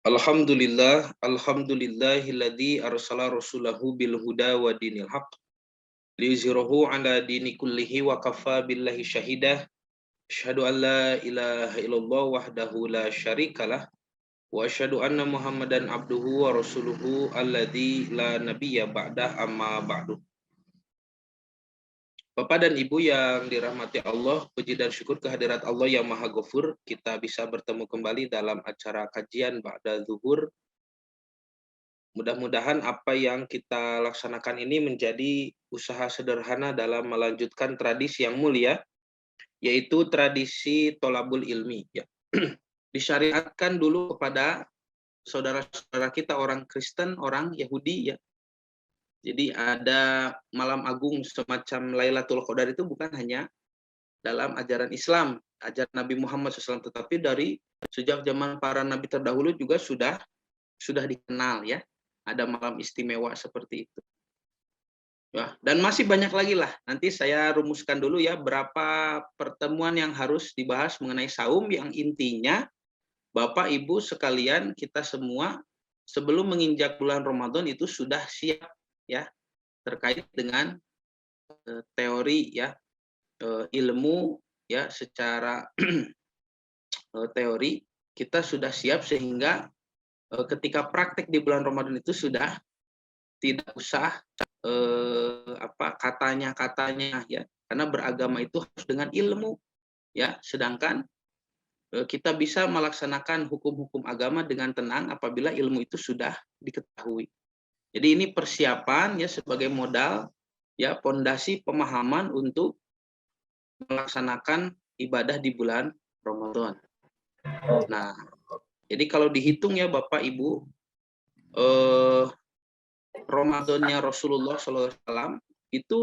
Alhamdulillahilladzi arsala rasulahu bil huda wa dinil haq liyuzhirahu ala dini kullihi wa kafa billahi syahidah. Asyhadu an la ilaha illallah wahdahu la syarikalah wa asyhadu anna Muhammadan abduhu wa rasuluhu alladzi la nabiyya ba'dah, amma ba'du. Bapak dan Ibu yang dirahmati Allah, puji dan syukur kehadirat Allah yang Maha Ghafur, kita bisa bertemu kembali dalam acara kajian Ba'da Zuhur. Mudah-mudahan apa yang kita laksanakan ini menjadi usaha sederhana dalam melanjutkan tradisi yang mulia, yaitu tradisi tolabul ilmi. Ya. Disyariatkan dulu kepada saudara-saudara kita orang Kristen, orang Yahudi, ya. Jadi ada malam agung semacam Lailatul Qadar itu bukan hanya dalam ajaran Islam, ajaran Nabi Muhammad SAW, tetapi dari sejak zaman para nabi terdahulu juga sudah dikenal, ya. Ada malam istimewa seperti itu. Ya, dan masih banyak lagi lah. Nanti saya rumuskan dulu ya berapa pertemuan yang harus dibahas mengenai saum, yang intinya Bapak Ibu sekalian kita semua sebelum menginjak bulan Ramadan itu sudah siap ya terkait dengan teori ya, ilmu ya, secara teori kita sudah siap sehingga ketika praktek di bulan Ramadan itu sudah tidak usah katanya ya, karena beragama itu harus dengan ilmu ya, sedangkan kita bisa melaksanakan hukum-hukum agama dengan tenang apabila ilmu itu sudah diketahui. Jadi ini persiapan ya sebagai modal ya, pondasi pemahaman untuk melaksanakan ibadah di bulan Ramadan. Nah, jadi kalau dihitung ya Bapak Ibu, Ramadannya Rasulullah SAW itu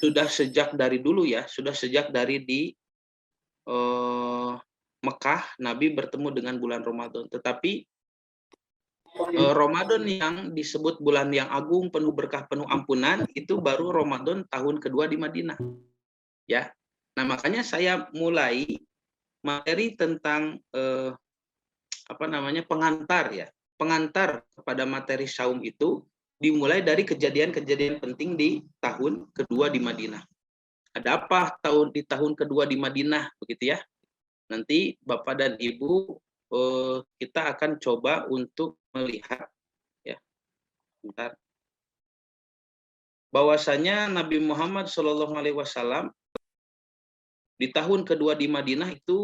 sudah sejak dari dulu ya, sudah sejak dari di Mekah Nabi bertemu dengan bulan Ramadan. Tetapi Ramadan yang disebut bulan yang agung, penuh berkah, penuh ampunan, itu baru Ramadan tahun kedua di Madinah. Ya. Nah, makanya saya mulai materi tentang pengantar ya. Pengantar kepada materi saum itu dimulai dari kejadian-kejadian penting di tahun kedua di Madinah. Ada apa di tahun kedua di Madinah begitu ya? Nanti Bapak dan Ibu kita akan coba untuk melihat ya, bentar, bahwasanya Nabi Muhammad SAW di tahun kedua di Madinah itu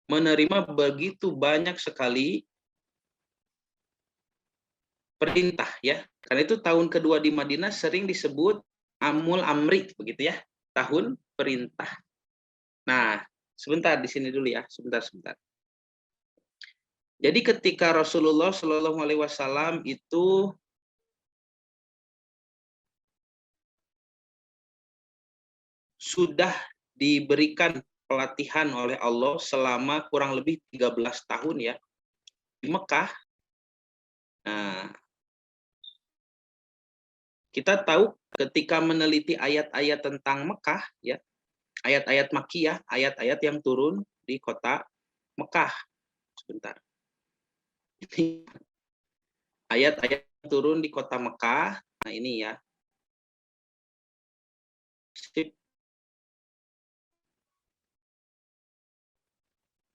menerima begitu banyak sekali perintah ya. Karena itu tahun kedua di Madinah sering disebut Amul Amri begitu ya, tahun perintah. Nah, sebentar di sini dulu ya, sebentar. Jadi ketika Rasulullah SAW itu sudah diberikan pelatihan oleh Allah selama kurang lebih 13 tahun ya di Mekah. Nah, kita tahu ketika meneliti ayat-ayat tentang Mekah ya, ayat-ayat Makkiyah, ayat-ayat yang turun di kota Mekah. Sebentar. Ayat-ayat turun di kota Mekah. Nah, ini ya.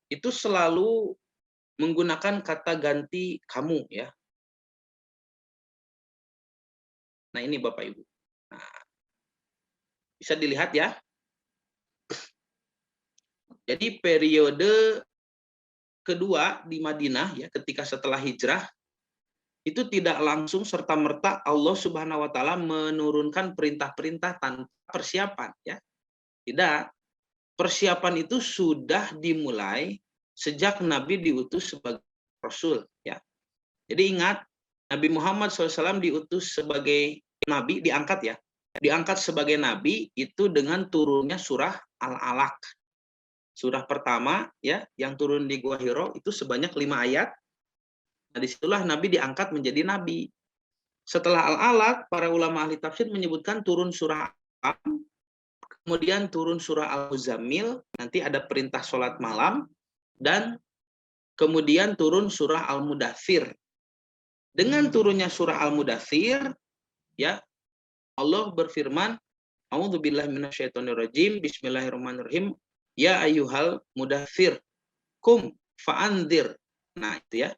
Itu selalu menggunakan kata ganti kamu ya. Nah, ini Bapak Ibu. Nah, bisa dilihat ya. Jadi periode kedua di Madinah ya, ketika setelah hijrah itu tidak langsung serta-merta Allah Subhanahu wa taala menurunkan perintah-perintah tanpa persiapan ya. Tidak. Persiapan itu sudah dimulai sejak Nabi diutus sebagai Rasul ya. Jadi ingat, Nabi Muhammad SAW diutus sebagai Nabi, diangkat ya. Diangkat sebagai Nabi itu dengan turunnya surah Al-Alaq. Surah pertama ya, yang turun di Gua Hiro itu sebanyak 5 ayat. Nah, disitulah Nabi diangkat menjadi Nabi. Setelah Al-Alaq, para ulama ahli tafsir menyebutkan turun surah Al, kemudian turun surah Al-Muzammil, nanti ada perintah sholat malam, dan kemudian turun surah Al-Mudaththir. Dengan turunnya surah Al-Mudaththir, ya, Allah berfirman, A'udzubillahi minasyaitonirrajim, bismillahirrahmanirrahim, ya ayyuhal mudaththir, kum fa'anzir. Nah, itu ya.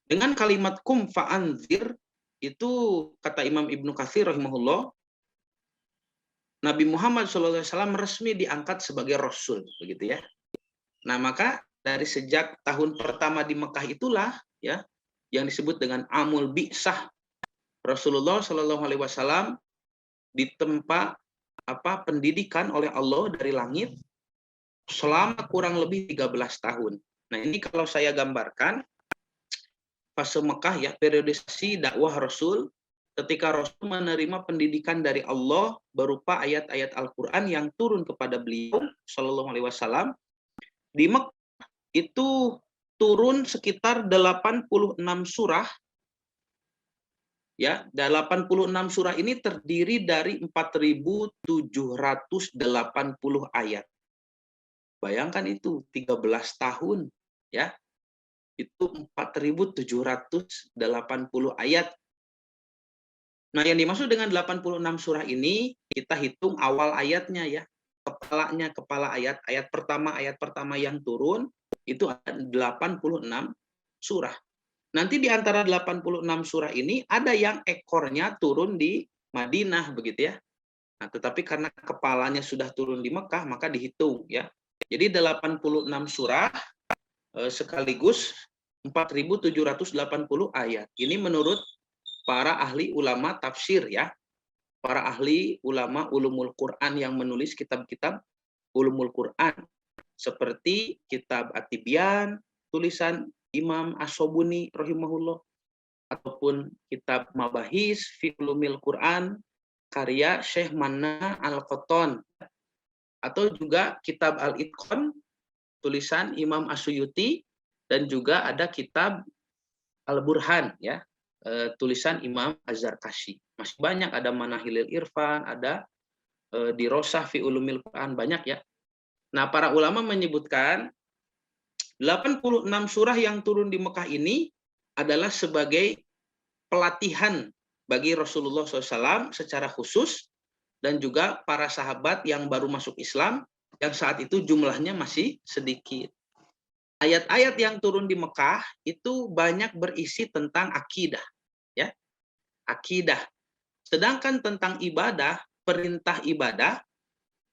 Dengan kalimat kum fa'anzir, itu kata Imam Ibnu Katsir rahimahullah, Nabi Muhammad SAW resmi diangkat sebagai Rasul, begitu ya. Nah, maka dari sejak tahun pertama di Mekah itulah ya yang disebut dengan Amul Bi'sah. Rasulullah SAW ditempa pendidikan oleh Allah dari langit selama kurang lebih 13 tahun. Nah, ini kalau saya gambarkan fase Mekah ya, periodisasi dakwah Rasul ketika Rasul menerima pendidikan dari Allah berupa ayat-ayat Al-Qur'an yang turun kepada beliau sallallahu alaihi wasallam. Di Mekah itu turun sekitar 86 surah. Ya, 86 surah ini terdiri dari 4.780 ayat. Bayangkan itu 13 tahun ya. Itu 4.780 ayat. Nah, yang dimaksud dengan 86 surah ini kita hitung awal ayatnya ya. Kepala ayat, ayat pertama yang turun itu ada 86 surah. Nanti di antara 86 surah ini ada yang ekornya turun di Madinah begitu ya. Nah, tetapi karena kepalanya sudah turun di Mekah maka dihitung ya. Jadi 86 surah sekaligus 4.780 ayat. Ini menurut para ahli ulama tafsir ya. Para ahli ulama ulumul Quran yang menulis kitab-kitab ulumul Quran seperti kitab At-Tibyan tulisan Imam As-Sobuni rahimahullah, ataupun kitab Mabahis fi Ulumil Quran karya Syekh Manna Al-Qattan, atau juga kitab Al-Itqan tulisan Imam As-Suyuti, dan juga ada kitab Al-Burhan ya, tulisan Imam Az-Zarkashi. Masih banyak, ada Manahilil Irfan, ada Dirosah fi Ulumil Quran, banyak ya. Nah, para ulama menyebutkan 86 surah yang turun di Mekah ini adalah sebagai pelatihan bagi Rasulullah SAW secara khusus dan juga para sahabat yang baru masuk Islam yang saat itu jumlahnya masih sedikit. Ayat-ayat yang turun di Mekah itu banyak berisi tentang akidah, ya, akidah. Sedangkan tentang ibadah, perintah ibadah,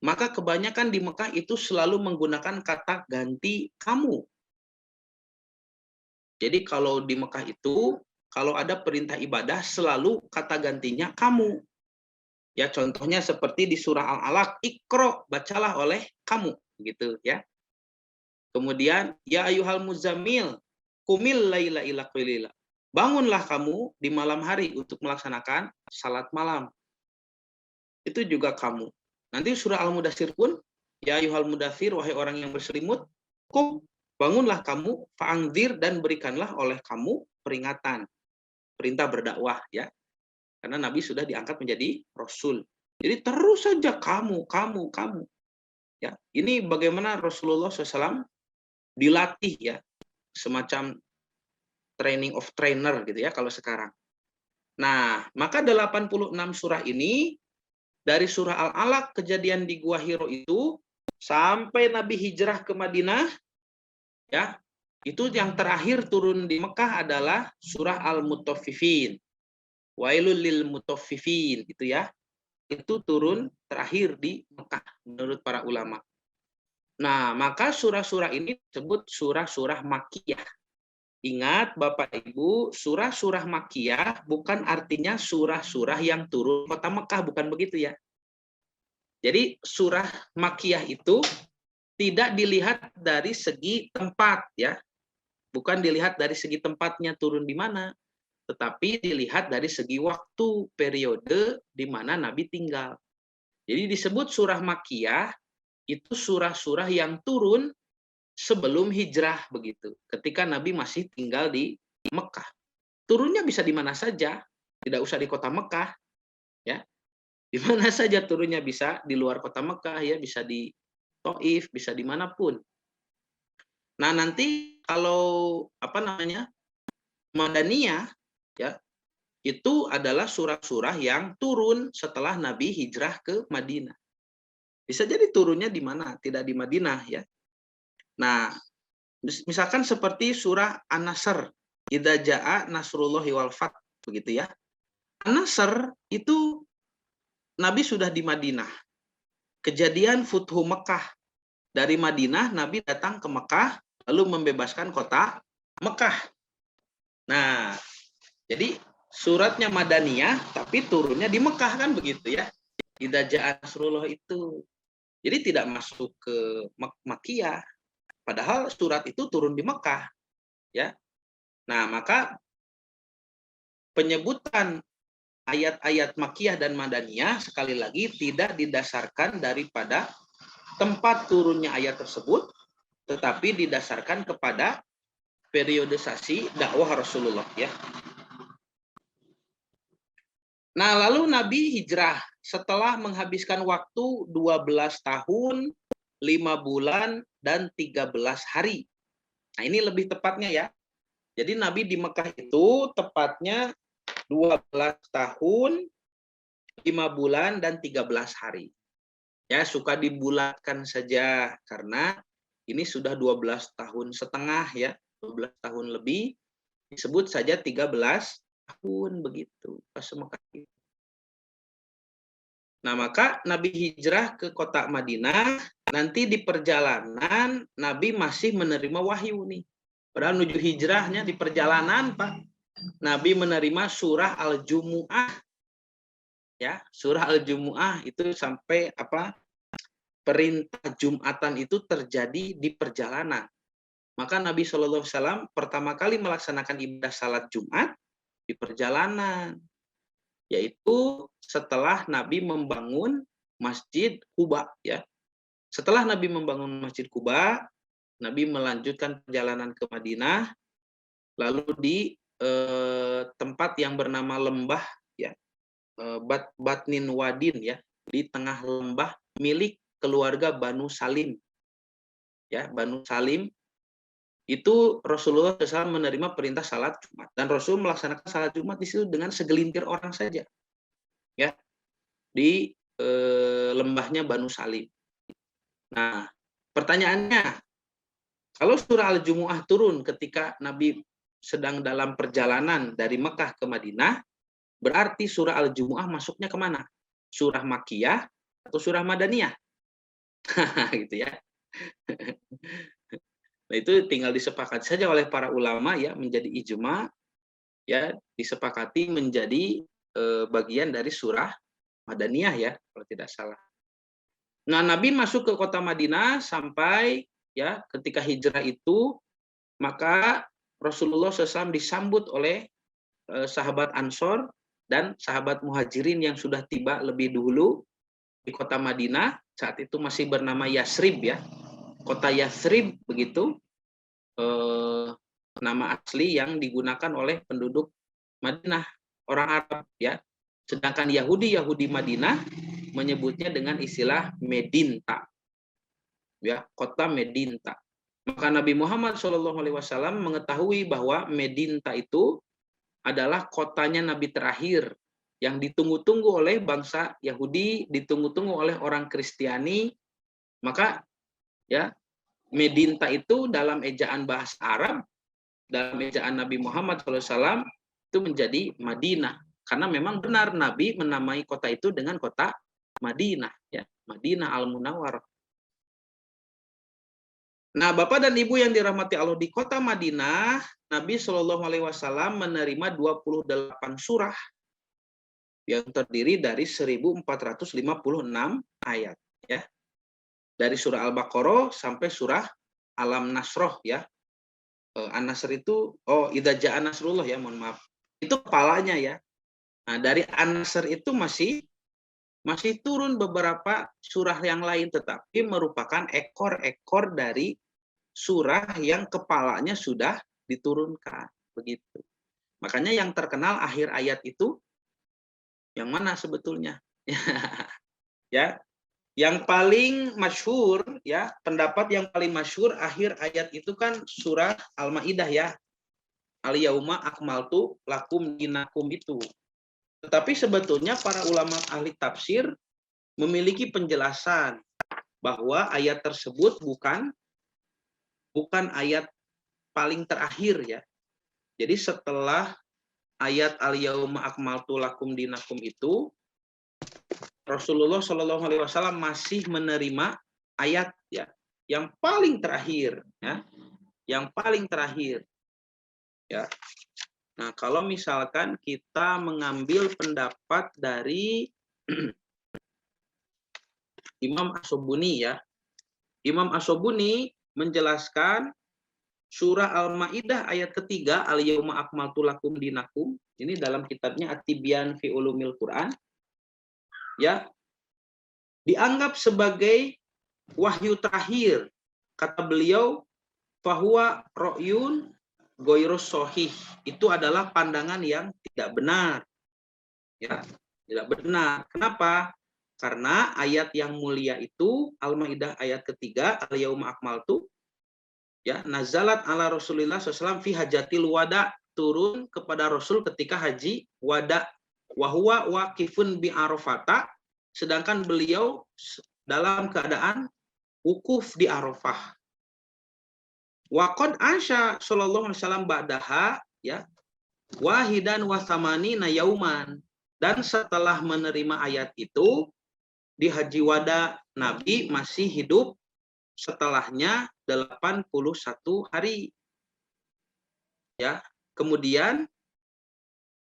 maka kebanyakan di Mekah itu selalu menggunakan kata ganti kamu. Jadi kalau di Mekah itu, kalau ada perintah ibadah selalu kata gantinya kamu. Ya, contohnya seperti di surah Al-Alaq, Iqra, bacalah oleh kamu, gitu ya. Kemudian ya ayyuhal muzammil, qumil laila ila qalila. Bangunlah kamu di malam hari untuk melaksanakan salat malam. Itu juga kamu. Nanti surah Al-Mudaththir pun, ya ayyuhal mudaththir, wahai orang yang berselimut, qum, bangunlah kamu, fa'anzir, dan berikanlah oleh kamu peringatan. Perintah berdakwah ya. Karena Nabi sudah diangkat menjadi Rasul. Jadi terus saja kamu. Ya, ini bagaimana Rasulullah SAW dilatih ya, semacam training of trainer gitu ya kalau sekarang. Nah, maka 86 surah ini dari surah Al-Alaq, kejadian di Gua Hiro itu, sampai Nabi hijrah ke Madinah, ya, itu yang terakhir turun di Mekah adalah surah Al-Mutaffifin. Wailul lil mutaffifin, gitu ya. Itu turun terakhir di Mekah menurut para ulama. Nah, maka surah-surah ini disebut surah-surah Makkiyah. Ingat Bapak Ibu, surah-surah Makkiyah bukan artinya surah-surah yang turun kota Mekah, bukan begitu ya. Jadi surah Makkiyah itu tidak dilihat dari segi tempat ya. Bukan dilihat dari segi tempatnya turun di mana, tetapi dilihat dari segi waktu, periode di mana Nabi tinggal. Jadi disebut surah Makkiyah itu surah-surah yang turun sebelum hijrah begitu. Ketika Nabi masih tinggal di Mekah. Turunnya bisa di mana saja, tidak usah di kota Mekah, ya. Di mana saja turunnya, bisa di luar kota Mekah ya, bisa di Taif, bisa dimanapun. Nah, nanti kalau apa namanya? Madaniyah ya, itu adalah surah-surah yang turun setelah Nabi hijrah ke Madinah. Bisa jadi turunnya di mana? Tidak di Madinah ya. Nah, misalkan seperti surah An-Nasr, idza jaa nasrullahi wal fath, begitu ya. An-Nasr itu Nabi sudah di Madinah. Kejadian Futhu Mekah, dari Madinah Nabi datang ke Mekah lalu membebaskan kota Mekah. Nah, jadi suratnya Madaniyah tapi turunnya di Mekah kan begitu ya. Idza jaa nasrullah itu. Jadi tidak masuk ke Makkiyah. Padahal surat itu turun di Mekah, ya. Nah, maka penyebutan ayat-ayat Makkiyah dan Madaniyah sekali lagi tidak didasarkan daripada tempat turunnya ayat tersebut, tetapi didasarkan kepada periodisasi dakwah Rasulullah, ya. Nah, lalu Nabi hijrah setelah menghabiskan waktu 12 tahun, 5 bulan, dan 13 hari. Nah, ini lebih tepatnya ya. Jadi Nabi di Mekah itu tepatnya 12 tahun, 5 bulan, dan 13 hari. Ya, suka dibulatkan saja karena ini sudah 12 tahun setengah ya, 12 tahun lebih, disebut saja 13 tahun begitu pas Mekah. Nah, maka Nabi hijrah ke kota Madinah, nanti di perjalanan Nabi masih menerima wahyu nih. Padahal menuju hijrahnya di perjalanan, Pak. Nabi menerima surah Al-Jumu'ah. Ya, surah Al-Jumu'ah itu sampai perintah Jumatan itu terjadi di perjalanan. Maka Nabi SAW pertama kali melaksanakan ibadah salat Jumat di perjalanan, yaitu setelah Nabi membangun Masjid Quba ya. Setelah Nabi membangun Masjid Quba, Nabi melanjutkan perjalanan ke Madinah, lalu di tempat yang bernama lembah ya, Batnin Wadin ya, di tengah lembah milik keluarga Banu Salim. Ya, Banu Salim itu Rasulullah SAW menerima perintah salat Jumat, dan Rasul melaksanakan salat Jumat di situ dengan segelintir orang saja. Ya, di lembahnya Banu Salim. Nah, pertanyaannya, kalau surah Al-Jumu'ah turun ketika Nabi sedang dalam perjalanan dari Mekah ke Madinah, berarti surah Al-Jumu'ah masuknya kemana? Surah Makkiyah atau surah Madaniyah? Gitu ya. Nah, itu tinggal disepakati saja oleh para ulama ya, menjadi ijma ya, disepakati menjadi bagian dari surah Madaniyah ya, kalau tidak salah. Nah, Nabi masuk ke kota Madinah sampai ya ketika hijrah itu, maka Rasulullah SAW disambut oleh sahabat Ansor dan sahabat Muhajirin yang sudah tiba lebih dulu di kota Madinah. Saat itu masih bernama Yasrib ya, kota Yasrib begitu nama asli yang digunakan oleh penduduk Madinah, orang Arab ya. Sedangkan Yahudi Madinah menyebutnya dengan istilah Medinta. Ya, kota Medinta. Maka Nabi Muhammad SAW mengetahui bahwa Medinta itu adalah kotanya Nabi terakhir yang ditunggu-tunggu oleh bangsa Yahudi, ditunggu-tunggu oleh orang Kristiani. Maka ya, Medinta itu dalam ejaan bahasa Arab, dalam ejaan Nabi Muhammad SAW itu menjadi Madinah. Karena memang benar Nabi menamai kota itu dengan kota Madinah, ya, Madinah Al-Munawwarah. Nah, Bapak dan Ibu yang dirahmati Allah, di kota Madinah, Nabi Shallallahu Alaihi Wasallam menerima 28 surah yang terdiri dari 1456 ayat, ya, dari surah Al-Baqarah sampai surah Alam Nasroh, ya. An-Nasr itu, idza jaa nasrullah ya, mohon maaf. Itu kepalanya ya. Nah, dari An-Nasr itu masih turun beberapa surah yang lain, tetapi merupakan ekor-ekor dari surah yang kepalanya sudah diturunkan, begitu. Makanya yang terkenal akhir ayat itu yang mana sebetulnya? Ya, Yang paling masyhur ya, pendapat yang paling masyhur akhir ayat itu kan surah Al-Maidah ya. Al-yauma akmaltu lakum dinakum itu. Tetapi sebetulnya para ulama ahli tafsir memiliki penjelasan bahwa ayat tersebut bukan ayat paling terakhir ya. Jadi setelah ayat al-yauma akmaltu lakum dinakum itu, Rasulullah Shallallahu Alaihi Wasallam masih menerima ayat ya yang paling terakhir ya, yang paling terakhir ya. Nah, kalau misalkan kita mengambil pendapat dari Imam As-Sobuni ya, Imam As-Sobuni menjelaskan surah Al-Maidah ayat ketiga al-yauma akmaltu lakum dinakum, ini dalam kitabnya At-Tibyan fi Ulumil Quran ya, dianggap sebagai wahyu terakhir. Kata beliau, fahuwa ra'yun goirus sohih. Itu adalah pandangan yang tidak benar. Ya, tidak benar. Kenapa? Karena ayat yang mulia itu, Al-Maidah ayat ketiga, al-yauma akmaltu, ya, nazalat ala Rasulillah SAW fi hajatil wada, turun kepada Rasul ketika haji wada, wahuwa waqifun bi arafata, sedangkan beliau dalam keadaan wukuf di Arafah. Waqad asya sallallahu alaihi wasallam ba'daha ya wahidan wa thamanina yauman, dan setelah menerima ayat itu di Haji Wada Nabi masih hidup setelahnya 81 hari. Ya, kemudian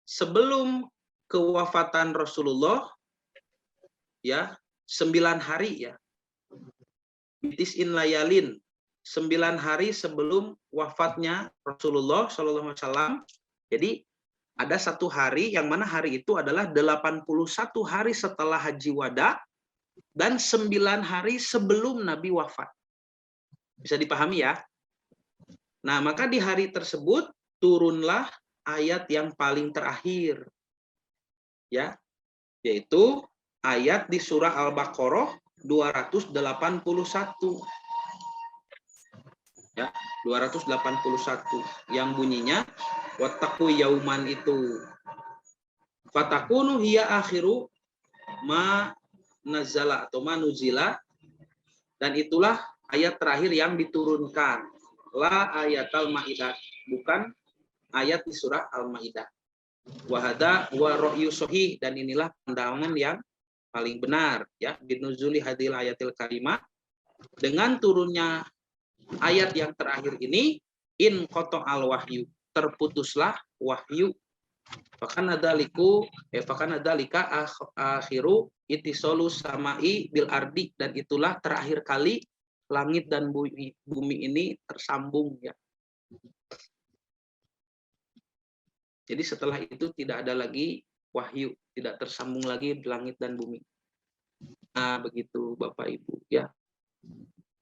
sebelum kewafatan Rasulullah ya 9 hari ya. Bitis'in layalin, 9 hari sebelum wafatnya Rasulullah SAW. Jadi ada 1 hari yang mana hari itu adalah 81 hari setelah Haji Wada dan 9 hari sebelum Nabi wafat. Bisa dipahami ya? Nah, maka di hari tersebut turunlah ayat yang paling terakhir. Ya, yaitu ayat di surah Al-Baqarah 281. Ya, 281 yang bunyinya wattaqu yauman itu fatakunu hiya akhiru ma nazala atau manuzila, dan itulah ayat terakhir yang diturunkan. La ayatal maidah, bukan ayat di surah Al-Maidah. Wahada wa ra'yu sahih, dan inilah pandangan yang paling benar ya, binuzuli hadil ayatil karimah, dengan turunnya ayat yang terakhir ini, in koto al wahyu, terputuslah wahyu. Bahkan ada lika akhiru itisolu samai bil ardi, dan itulah terakhir kali langit dan bumi ini tersambung ya. Jadi setelah itu tidak ada lagi wahyu, tidak tersambung lagi langit dan bumi. Nah, begitu Bapak Ibu ya.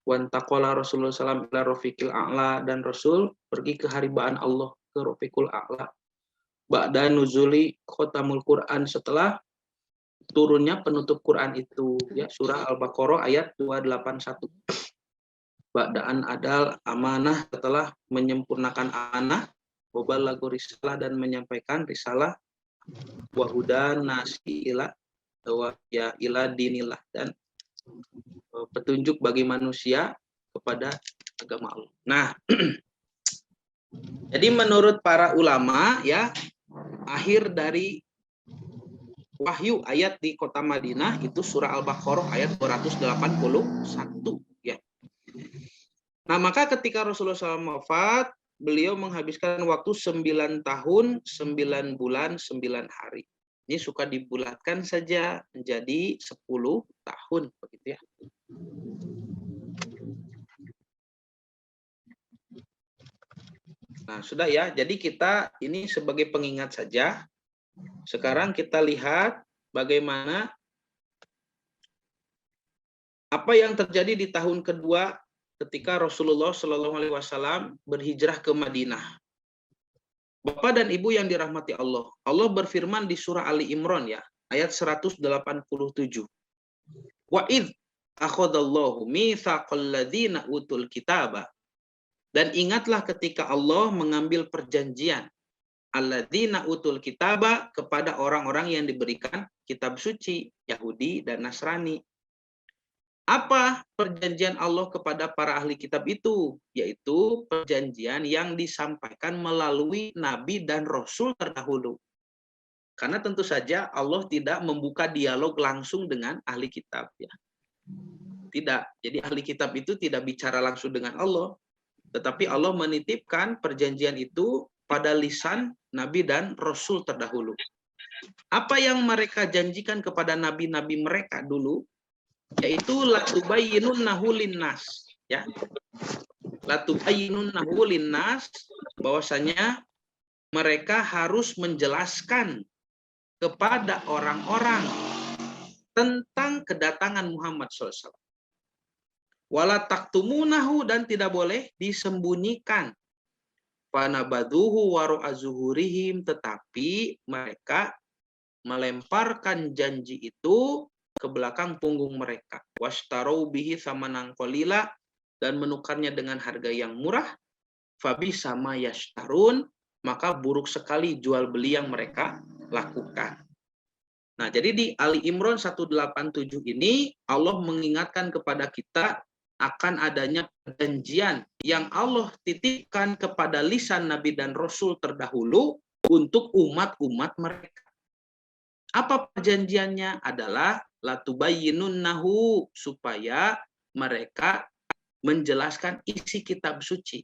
Wantaqala Rasulullah SAW ila Rafiqil A'la, dan Rasul pergi ke haribaan Allah, ke Rafiqul A'la. Ba'da nuzuli khotamul Quran, setelah turunnya penutup Quran itu ya, surah Al-Baqarah ayat 281. Ba'daan adal amanah, setelah menyempurnakan amanah, wabalagu risalah, dan menyampaikan risalah, wahudan nasi ila ya ila dinillah, dan petunjuk bagi manusia kepada agama Allah. Nah, jadi menurut para ulama ya, akhir dari wahyu ayat di kota Madinah itu surah Al-Baqarah ayat 281 ya. Nah, maka ketika Rasulullah SAW wafat, beliau menghabiskan waktu 9 tahun, 9 bulan, 9 hari. Ini suka dibulatkan saja menjadi 10 tahun begitu ya. Nah, sudah ya. Jadi kita ini sebagai pengingat saja. Sekarang kita lihat bagaimana apa yang terjadi di tahun kedua ketika Rasulullah Shallallahu Alaihi Wasallam berhijrah ke Madinah. Bapak dan Ibu yang dirahmati Allah, Allah berfirman di surah Ali Imran ya, ayat 187. Wa'id akhadallahu mitsaqal ladzina utul kitaba. Dan ingatlah ketika Allah mengambil perjanjian alladzina utul kitaba kepada orang-orang yang diberikan kitab suci, Yahudi dan Nasrani. Apa perjanjian Allah kepada para ahli kitab itu? Yaitu perjanjian yang disampaikan melalui nabi dan rasul terdahulu. Karena tentu saja Allah tidak membuka dialog langsung dengan ahli kitab, ya. Tidak. Jadi ahli kitab itu tidak bicara langsung dengan Allah, tetapi Allah menitipkan perjanjian itu pada lisan nabi dan rasul terdahulu. Apa yang mereka janjikan kepada nabi-nabi mereka dulu, yaitu latubayyinunnahu linnas, ya. Latubayyinunnahu linnas, bahwasanya mereka harus menjelaskan kepada orang-orang tentang kedatangan Muhammad SAW. Wala taktumunahu, dan tidak boleh disembunyikan. Fanabaduhu waru'a zuhurihim, tetapi mereka melemparkan janji itu ke belakang punggung mereka. Washtarau bihi samanan qalila, dan menukarnya dengan harga yang murah. Fabi sama yashtarun, maka buruk sekali jual beli yang mereka lakukan. Nah, jadi di Ali Imran 187 ini Allah mengingatkan kepada kita akan adanya perjanjian yang Allah titipkan kepada lisan Nabi dan Rasul terdahulu untuk umat-umat mereka. Apa perjanjiannya? Adalah latubayyinunnahu, supaya mereka menjelaskan isi kitab suci.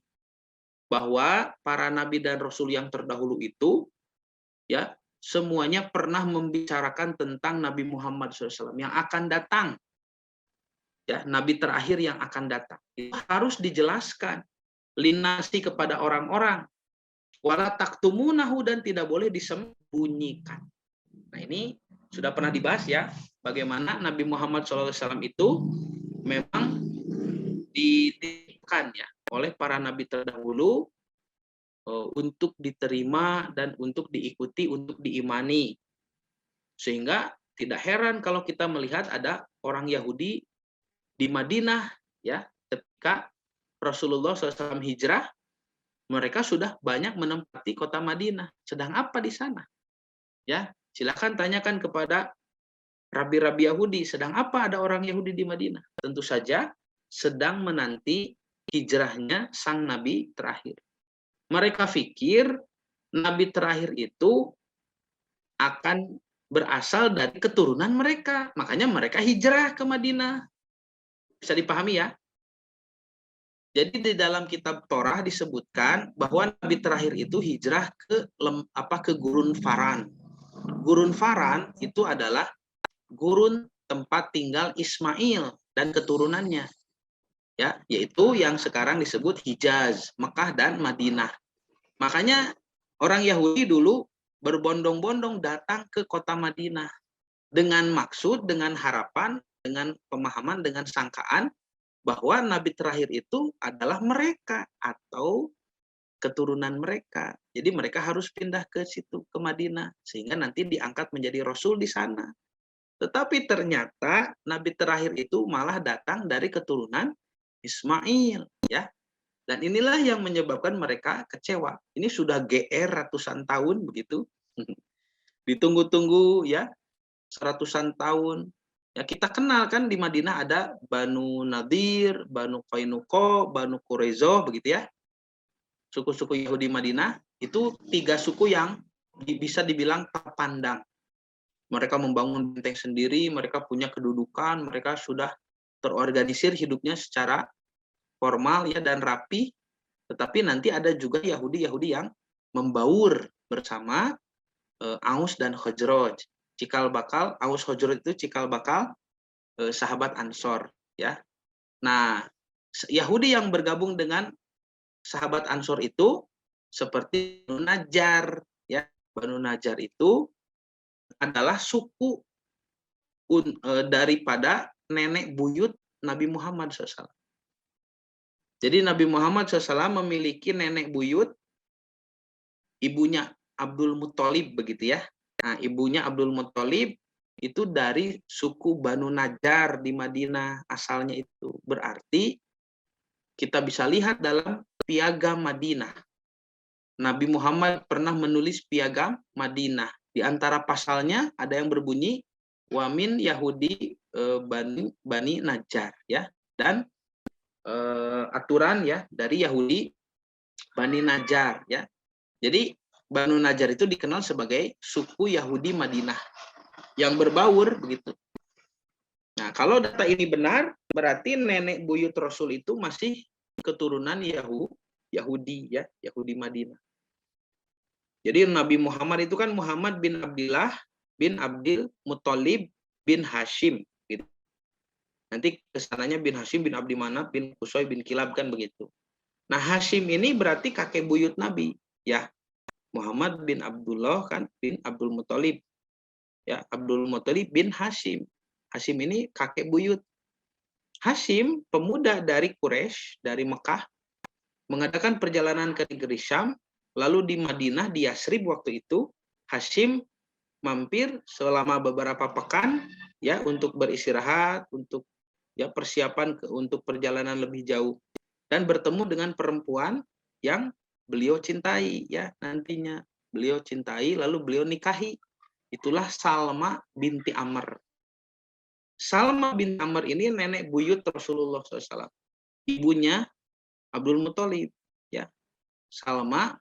Bahwa para Nabi dan Rasul yang terdahulu itu, ya, semuanya pernah membicarakan tentang Nabi Muhammad SAW yang akan datang. Ya, Nabi terakhir yang akan datang. Itu harus dijelaskan. Linasi kepada orang-orang. Wala taktumunahu, dan tidak boleh disembunyikan. Nah, ini sudah pernah dibahas, ya. Bagaimana Nabi Muhammad SAW itu memang dititipkan, ya, oleh para Nabi terdahulu untuk diterima dan untuk diikuti, untuk diimani. Sehingga tidak heran kalau kita melihat ada orang Yahudi di Madinah, ya, ketika Rasulullah SAW hijrah, mereka sudah banyak menempati kota Madinah. Sedang apa di sana? Ya, silakan tanyakan kepada rabi-rabi Yahudi, sedang apa ada orang Yahudi di Madinah? Tentu saja sedang menanti hijrahnya sang Nabi terakhir. Mereka pikir Nabi terakhir itu akan berasal dari keturunan mereka. Makanya mereka hijrah ke Madinah. Bisa dipahami, ya? Jadi di dalam kitab Torah disebutkan bahwa Nabi terakhir itu hijrah ke Gurun Faran. Gurun Faran itu adalah gurun tempat tinggal Ismail dan keturunannya. Ya, yaitu yang sekarang disebut Hijaz, Mekah dan Madinah. Makanya orang Yahudi dulu berbondong-bondong datang ke kota Madinah dengan maksud, dengan harapan, dengan pemahaman, dengan sangkaan bahwa Nabi terakhir itu adalah mereka atau keturunan mereka. Jadi mereka harus pindah ke situ, ke Madinah, sehingga nanti diangkat menjadi Rasul di sana. Tetapi ternyata Nabi terakhir itu malah datang dari keturunan Ismail, ya. Dan inilah yang menyebabkan mereka kecewa. Ini sudah GR ratusan tahun begitu. Ditunggu-tunggu, ya, seratusan tahun. Ya, kita kenal kan di Madinah ada Banu Nadir, Banu Qainuqa, Banu Quraizoh, begitu, ya. Suku-suku Yahudi Madinah itu 3 suku yang bisa dibilang terpandang. Mereka membangun benteng sendiri, mereka punya kedudukan, mereka sudah terorganisir hidupnya secara formal, ya, dan rapi. Tetapi nanti ada juga Yahudi-Yahudi yang membaur bersama Aus dan Khazraj. Cikal bakal Aus Khazraj itu cikal bakal sahabat Ansor, ya. Nah, Yahudi yang bergabung dengan sahabat Ansor itu seperti Banu Najjar, ya. Banu Najjar itu adalah suku daripada nenek buyut Nabi Muhammad SAW. Jadi Nabi Muhammad SAW memiliki nenek buyut, ibunya Abdul Muthalib, begitu, ya. Nah, ibunya Abdul Muthalib itu dari suku Banu Najjar di Madinah asalnya itu. Berarti kita bisa lihat dalam piagam Madinah. Nabi Muhammad pernah menulis piagam Madinah. Di antara pasalnya ada yang berbunyi Wamin Yahudi Bani Najjar, ya, dan aturan ya dari Yahudi Bani Najjar, ya. Jadi Banu Najjar itu dikenal sebagai suku Yahudi Madinah yang berbaur begitu. Nah, kalau data ini benar, berarti nenek buyut Rasul itu masih keturunan Yahudi, ya, Yahudi Madinah. Jadi Nabi Muhammad itu kan Muhammad bin Abdillah bin Abdul Muthalib bin Hashim. Gitu. Nanti kesananya bin Hashim bin Abdi Manaf bin Qusay bin Kilab kan begitu. Nah Hashim ini berarti kakek buyut Nabi. Ya, Muhammad bin Abdullah kan bin Abdul Muthalib. Ya, Abdul Muthalib bin Hashim. Hashim ini kakek buyut. Hashim, pemuda dari Quraisy, dari Mekah, mengadakan perjalanan ke negeri Syam. Lalu di Madinah, di Yasrib waktu itu, Hashim mampir selama beberapa pekan ya untuk beristirahat, untuk ya persiapan untuk perjalanan lebih jauh dan bertemu dengan perempuan yang beliau cintai ya nantinya. Beliau cintai lalu beliau nikahi. Itulah Salma binti Amr. Salma binti Amr ini nenek buyut Rasulullah SAW. Ibunya Abdul Muthalib ya. Salma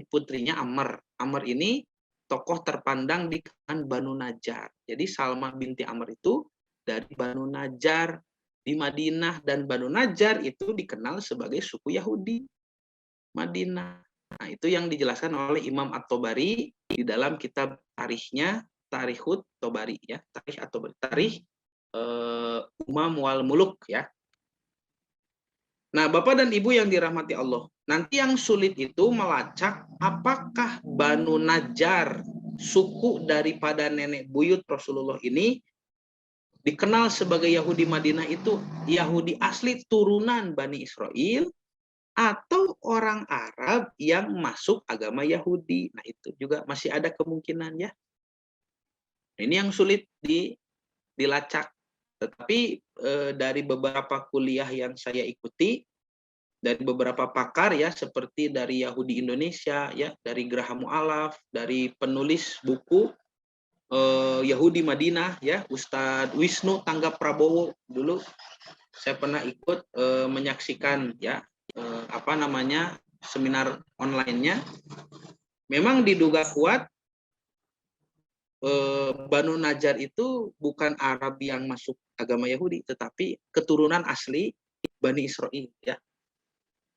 putrinya Amr. Amr ini tokoh terpandang di kalangan Banu Najjar. Jadi Salma binti Amr itu dari Banu Najjar di Madinah, dan Banu Najjar itu dikenal sebagai suku Yahudi Madinah. Nah, itu yang dijelaskan oleh Imam At-Tabari di dalam kitab tarikhnya, Tarikhut Tabari ya, Tarikh atau Tarikh Umam wal Muluk ya. Nah, Bapak dan Ibu yang dirahmati Allah, nanti yang sulit itu melacak apakah Banu Najjar, suku daripada nenek buyut Rasulullah ini, dikenal sebagai Yahudi Madinah itu Yahudi asli turunan Bani Israel atau orang Arab yang masuk agama Yahudi. Nah, itu juga masih ada kemungkinan ya. Ini yang sulit dilacak. Tetapi dari beberapa kuliah yang saya ikuti, dari beberapa pakar ya, seperti dari Yahudi Indonesia ya, dari Graham Mu'alaf, dari penulis buku Yahudi Madinah ya, Ustadz Wisnu Tanggap Prabowo, dulu saya pernah ikut menyaksikan ya seminar online-nya. Memang diduga kuat Banu Najjar itu bukan Arab yang masuk agama Yahudi, tetapi keturunan asli Bani Israel ya.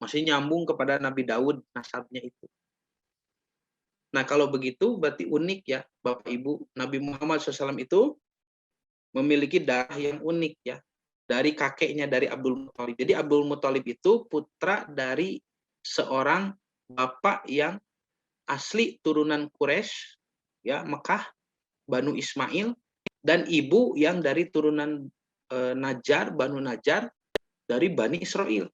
Masih nyambung kepada Nabi Daud nasabnya itu. Nah, kalau begitu berarti unik ya, Bapak Ibu. Nabi Muhammad SAW itu memiliki darah yang unik ya. Dari kakeknya, dari Abdul Muthalib. Jadi Abdul Muthalib itu putra dari seorang bapak yang asli turunan Quraisy ya, Mekah, Banu Ismail, dan ibu yang dari turunan Najjar, Banu Najjar, dari Bani Israel.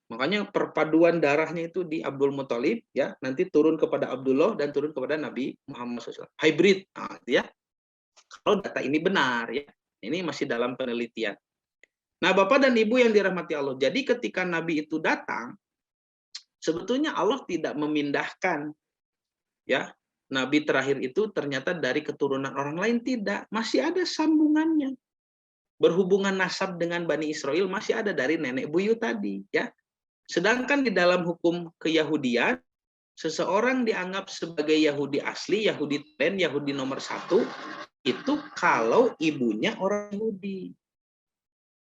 Makanya perpaduan darahnya itu di Abdul Muthalib ya, nanti turun kepada Abdullah dan turun kepada Nabi Muhammad SAW. Hybrid, nah, ya. Kalau data ini benar ya, ini masih dalam penelitian. Nah, Bapak dan Ibu yang dirahmati Allah, jadi ketika Nabi itu datang, sebetulnya Allah tidak memindahkan ya. Nabi terakhir itu ternyata dari keturunan orang lain, tidak, masih ada sambungannya. Berhubungan nasab dengan Bani Israel masih ada dari nenek buyut tadi ya. Sedangkan di dalam hukum keyahudian, seseorang dianggap sebagai Yahudi asli, Yahudi tren, Yahudi nomor 1, itu kalau ibunya orang Yahudi.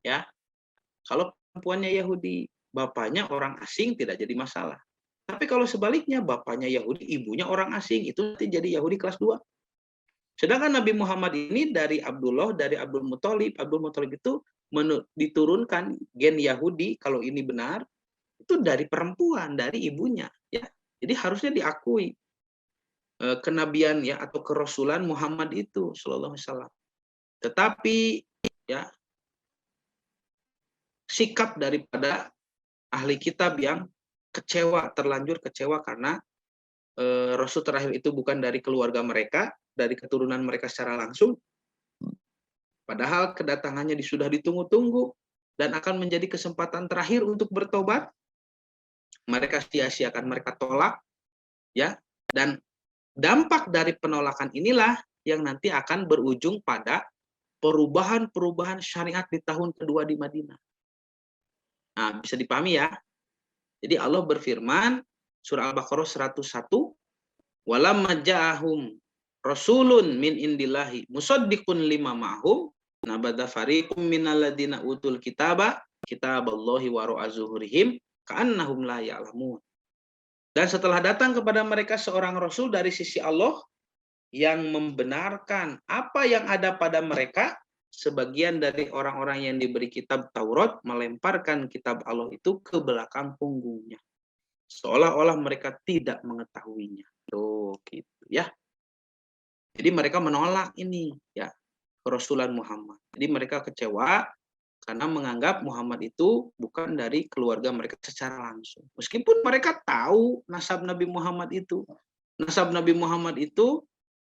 Ya. Kalau perempuannya Yahudi, bapaknya orang asing, tidak jadi masalah. Tapi kalau sebaliknya, bapaknya Yahudi, ibunya orang asing, itu nanti jadi Yahudi kelas 2. Sedangkan Nabi Muhammad ini dari Abdullah, dari Abdul Muthalib. Abdul Muthalib itu diturunkan gen Yahudi, kalau ini benar, itu dari perempuan, dari ibunya. Ya. Jadi harusnya diakui kenabian ya atau kerasulan Muhammad itu sallallahu alaihi wasallam. Tetapi ya sikap daripada ahli kitab yang kecewa, terlanjur kecewa karena Rasul terakhir itu bukan dari keluarga mereka, dari keturunan mereka secara langsung, padahal kedatangannya sudah ditunggu-tunggu dan akan menjadi kesempatan terakhir untuk bertobat, mereka sia-siakan, mereka tolak, ya. Dan dampak dari penolakan inilah yang nanti akan berujung pada perubahan-perubahan syariat di tahun kedua di Madinah. Nah, bisa dipahami ya. Jadi Allah berfirman, surah Al-Baqarah 101, "Walamma ja'ahum rasulun min indillahi musaddiqun lima ma'hum nabadha fariqum minal ladina utul kitaba kitaballahi wara'a zuhurihim ka'annahum la ya'lamun." Dan setelah datang kepada mereka seorang rasul dari sisi Allah yang membenarkan apa yang ada pada mereka, sebagian dari orang-orang yang diberi kitab Taurat melemparkan kitab Allah itu ke belakang punggungnya, seolah-olah mereka tidak mengetahuinya. Tuh, gitu ya. Jadi mereka menolak ini ya, kerasulan Muhammad. Jadi mereka kecewa karena menganggap Muhammad itu bukan dari keluarga mereka secara langsung. Meskipun mereka tahu nasab Nabi Muhammad itu. Nasab Nabi Muhammad itu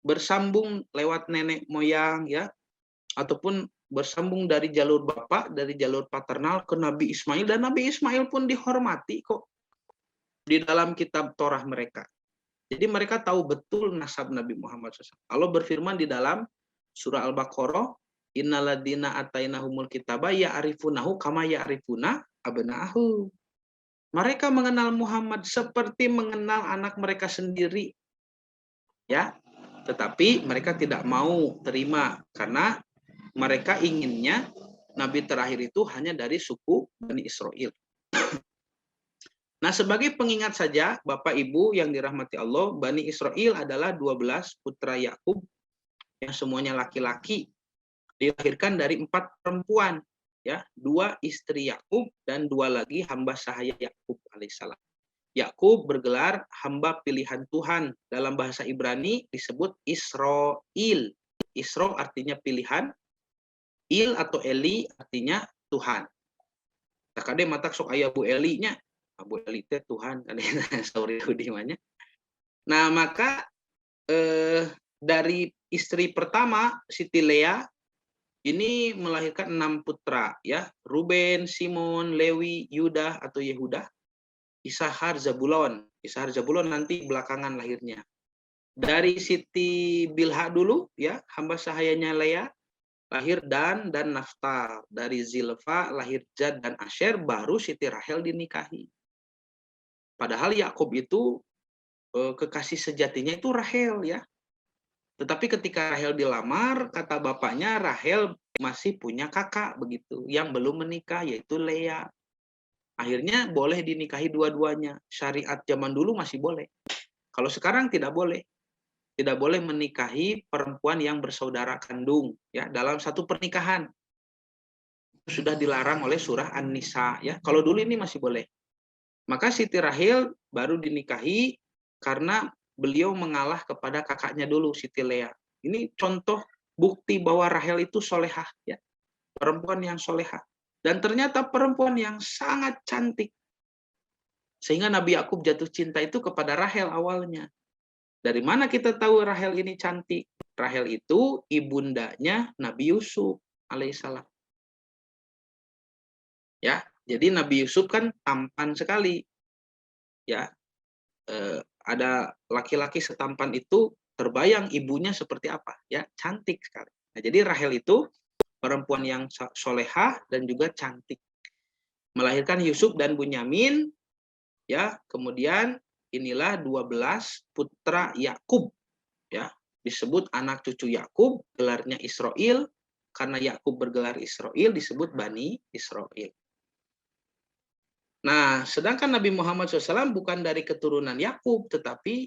bersambung lewat nenek moyang ya, ataupun bersambung dari jalur bapak, dari jalur paternal ke Nabi Ismail, dan Nabi Ismail pun dihormati kok di dalam kitab Torah mereka. Jadi mereka tahu betul nasab Nabi Muhammad SAW. Allah berfirman di dalam surah Al-Baqarah, "Innaladina atainahumul kitaba ya'rifunahu kama ya'rifuna abna'ahu." Mereka mengenal Muhammad seperti mengenal anak mereka sendiri. Ya, tetapi mereka tidak mau terima karena mereka inginnya nabi terakhir itu hanya dari suku Bani Israel. Nah, sebagai pengingat saja, Bapak Ibu yang dirahmati Allah, Bani Israel adalah 12 putra Yakub yang semuanya laki-laki, dilahirkan dari 4 perempuan, ya, 2 istri Yakub dan 2 lagi hamba sahaya Yakub alaihissalam. Yakub bergelar hamba pilihan Tuhan. Dalam bahasa Ibrani disebut Israel. Isro artinya pilihan, Il atau Eli artinya Tuhan. Takade matak sok aya Bu Eli-nya. Bu Eli teh Tuhan, sorry dimanya. Nah, maka dari istri pertama Siti Lea ini melahirkan 6 putra ya, Ruben, Simon, Lewi, Yuda atau Yehuda, Isahar, Zabulon. Isahar, Zabulon nanti belakangan lahirnya. Dari Siti Bilha dulu ya, hamba sahayanya Lea, lahir Dan dan Naftal. Dari Zilfa lahir Jad dan Asher, baru Siti Rahel dinikahi. Padahal Yakub itu kekasih sejatinya itu Rahel ya. Tetapi ketika Rahel dilamar, kata bapaknya Rahel masih punya kakak begitu yang belum menikah, yaitu Lea. Akhirnya boleh dinikahi dua-duanya. Syariat zaman dulu masih boleh. Kalau sekarang tidak boleh. Tidak boleh menikahi perempuan yang bersaudara kandung ya dalam satu pernikahan. Sudah dilarang oleh surah An-Nisa ya. Kalau dulu ini masih boleh. Maka Siti Rahel baru dinikahi karena beliau mengalah kepada kakaknya dulu, Siti Lea. Ini contoh bukti bahwa Rahel itu solehah, ya, perempuan yang solehah. Dan ternyata perempuan yang sangat cantik. Sehingga Nabi Yakub jatuh cinta itu kepada Rahel awalnya. Dari mana kita tahu Rahel ini cantik? Rahel itu ibundanya Nabi Yusuf alaihissalam. Ya, jadi Nabi Yusuf kan tampan sekali. Ya, ada laki-laki setampan itu, terbayang ibunya seperti apa, ya, cantik sekali. Nah, jadi Rahel itu perempuan yang solehah dan juga cantik. Melahirkan Yusuf dan Bunyamin, ya, kemudian inilah 12 putra Yakub, ya, disebut anak cucu Yakub, gelarnya Israel, karena Yakub bergelar Israel disebut Bani Israel. Nah, sedangkan Nabi Muhammad SAW bukan dari keturunan Yakub, tetapi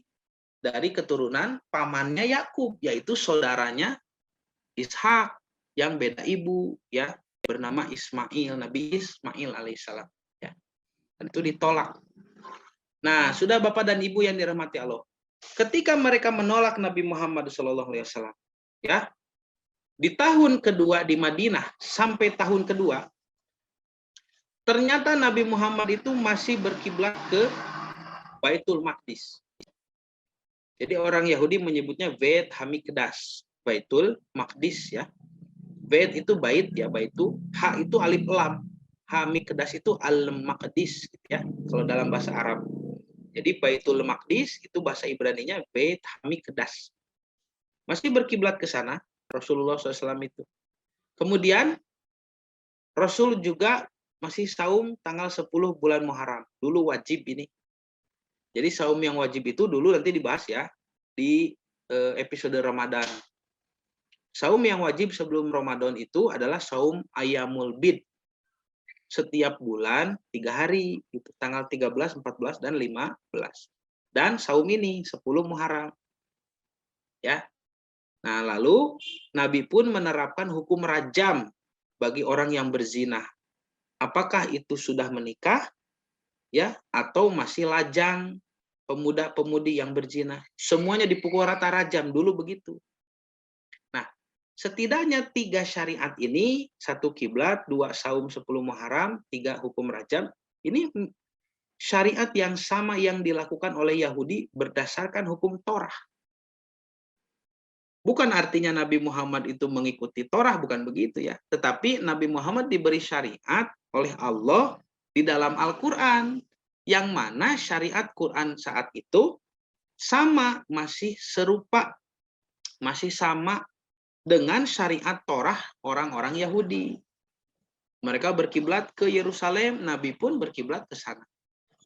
dari keturunan pamannya Yakub, yaitu saudaranya Ishak yang beda ibu, ya, bernama Ismail, Nabi Ismail alaihissalam. Ya. Dan itu ditolak. Nah, sudah Bapak dan Ibu yang dirahmati Allah, ketika mereka menolak Nabi Muhammad SAW, ya, di tahun kedua di Madinah sampai tahun kedua, ternyata Nabi Muhammad itu masih berkiblat ke Baitul Maqdis. Jadi orang Yahudi menyebutnya Beit Hamikdash, Baitul Maqdis ya. Bait itu bait ya, baitu, ha itu alif lam. Hamikdash itu al-Maqdis gitu ya. Kalau dalam bahasa Arab. Jadi Baitul Maqdis itu bahasa Ibraninya Beit Hamikdash. Masih berkiblat ke sana Rasulullah SAW itu. Kemudian Rasul juga masih saum tanggal 10 bulan Muharram. Dulu wajib ini. Jadi saum yang wajib itu dulu nanti dibahas ya di episode Ramadan. Saum yang wajib sebelum Ramadan itu adalah saum Ayyamul Bid. Setiap bulan 3 hari, gitu. Tanggal 13, 14, dan 15. Dan saum ini 10 Muharram. Ya. Nah, lalu Nabi pun menerapkan hukum rajam bagi orang yang berzina. Apakah itu sudah menikah ya atau masih lajang, pemuda-pemudi yang berzina? Semuanya dipukul rata rajam dulu begitu. Nah, setidaknya 3 syariat ini, 1 kiblat, 2 saum 10 Muharram, 3 hukum rajam, ini syariat yang sama yang dilakukan oleh Yahudi berdasarkan hukum Torah. Bukan artinya Nabi Muhammad itu mengikuti Torah, bukan begitu ya. Tetapi Nabi Muhammad diberi syariat oleh Allah di dalam Al-Quran, yang mana syariat Quran saat itu sama, masih serupa, masih sama dengan syariat Torah orang-orang Yahudi. Mereka berkiblat ke Yerusalem, Nabi pun berkiblat ke sana.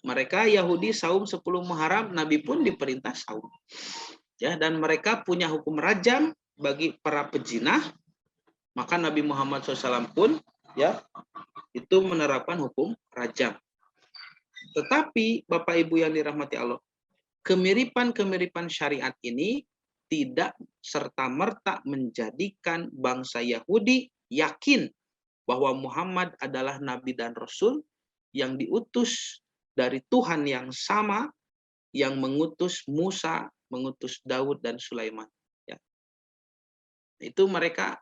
Mereka Yahudi saum 10 Muharram, Nabi pun diperintah saum. Ya, dan mereka punya hukum rajam bagi para pejinah, maka Nabi Muhammad SAW pun ya itu menerapkan hukum rajam. Tetapi Bapak Ibu yang dirahmati Allah, kemiripan-kemiripan syariat ini tidak serta-merta menjadikan bangsa Yahudi yakin bahwa Muhammad adalah Nabi dan Rasul yang diutus dari Tuhan yang sama, yang mengutus Musa, mengutus Daud dan Sulaiman. Ya. Itu mereka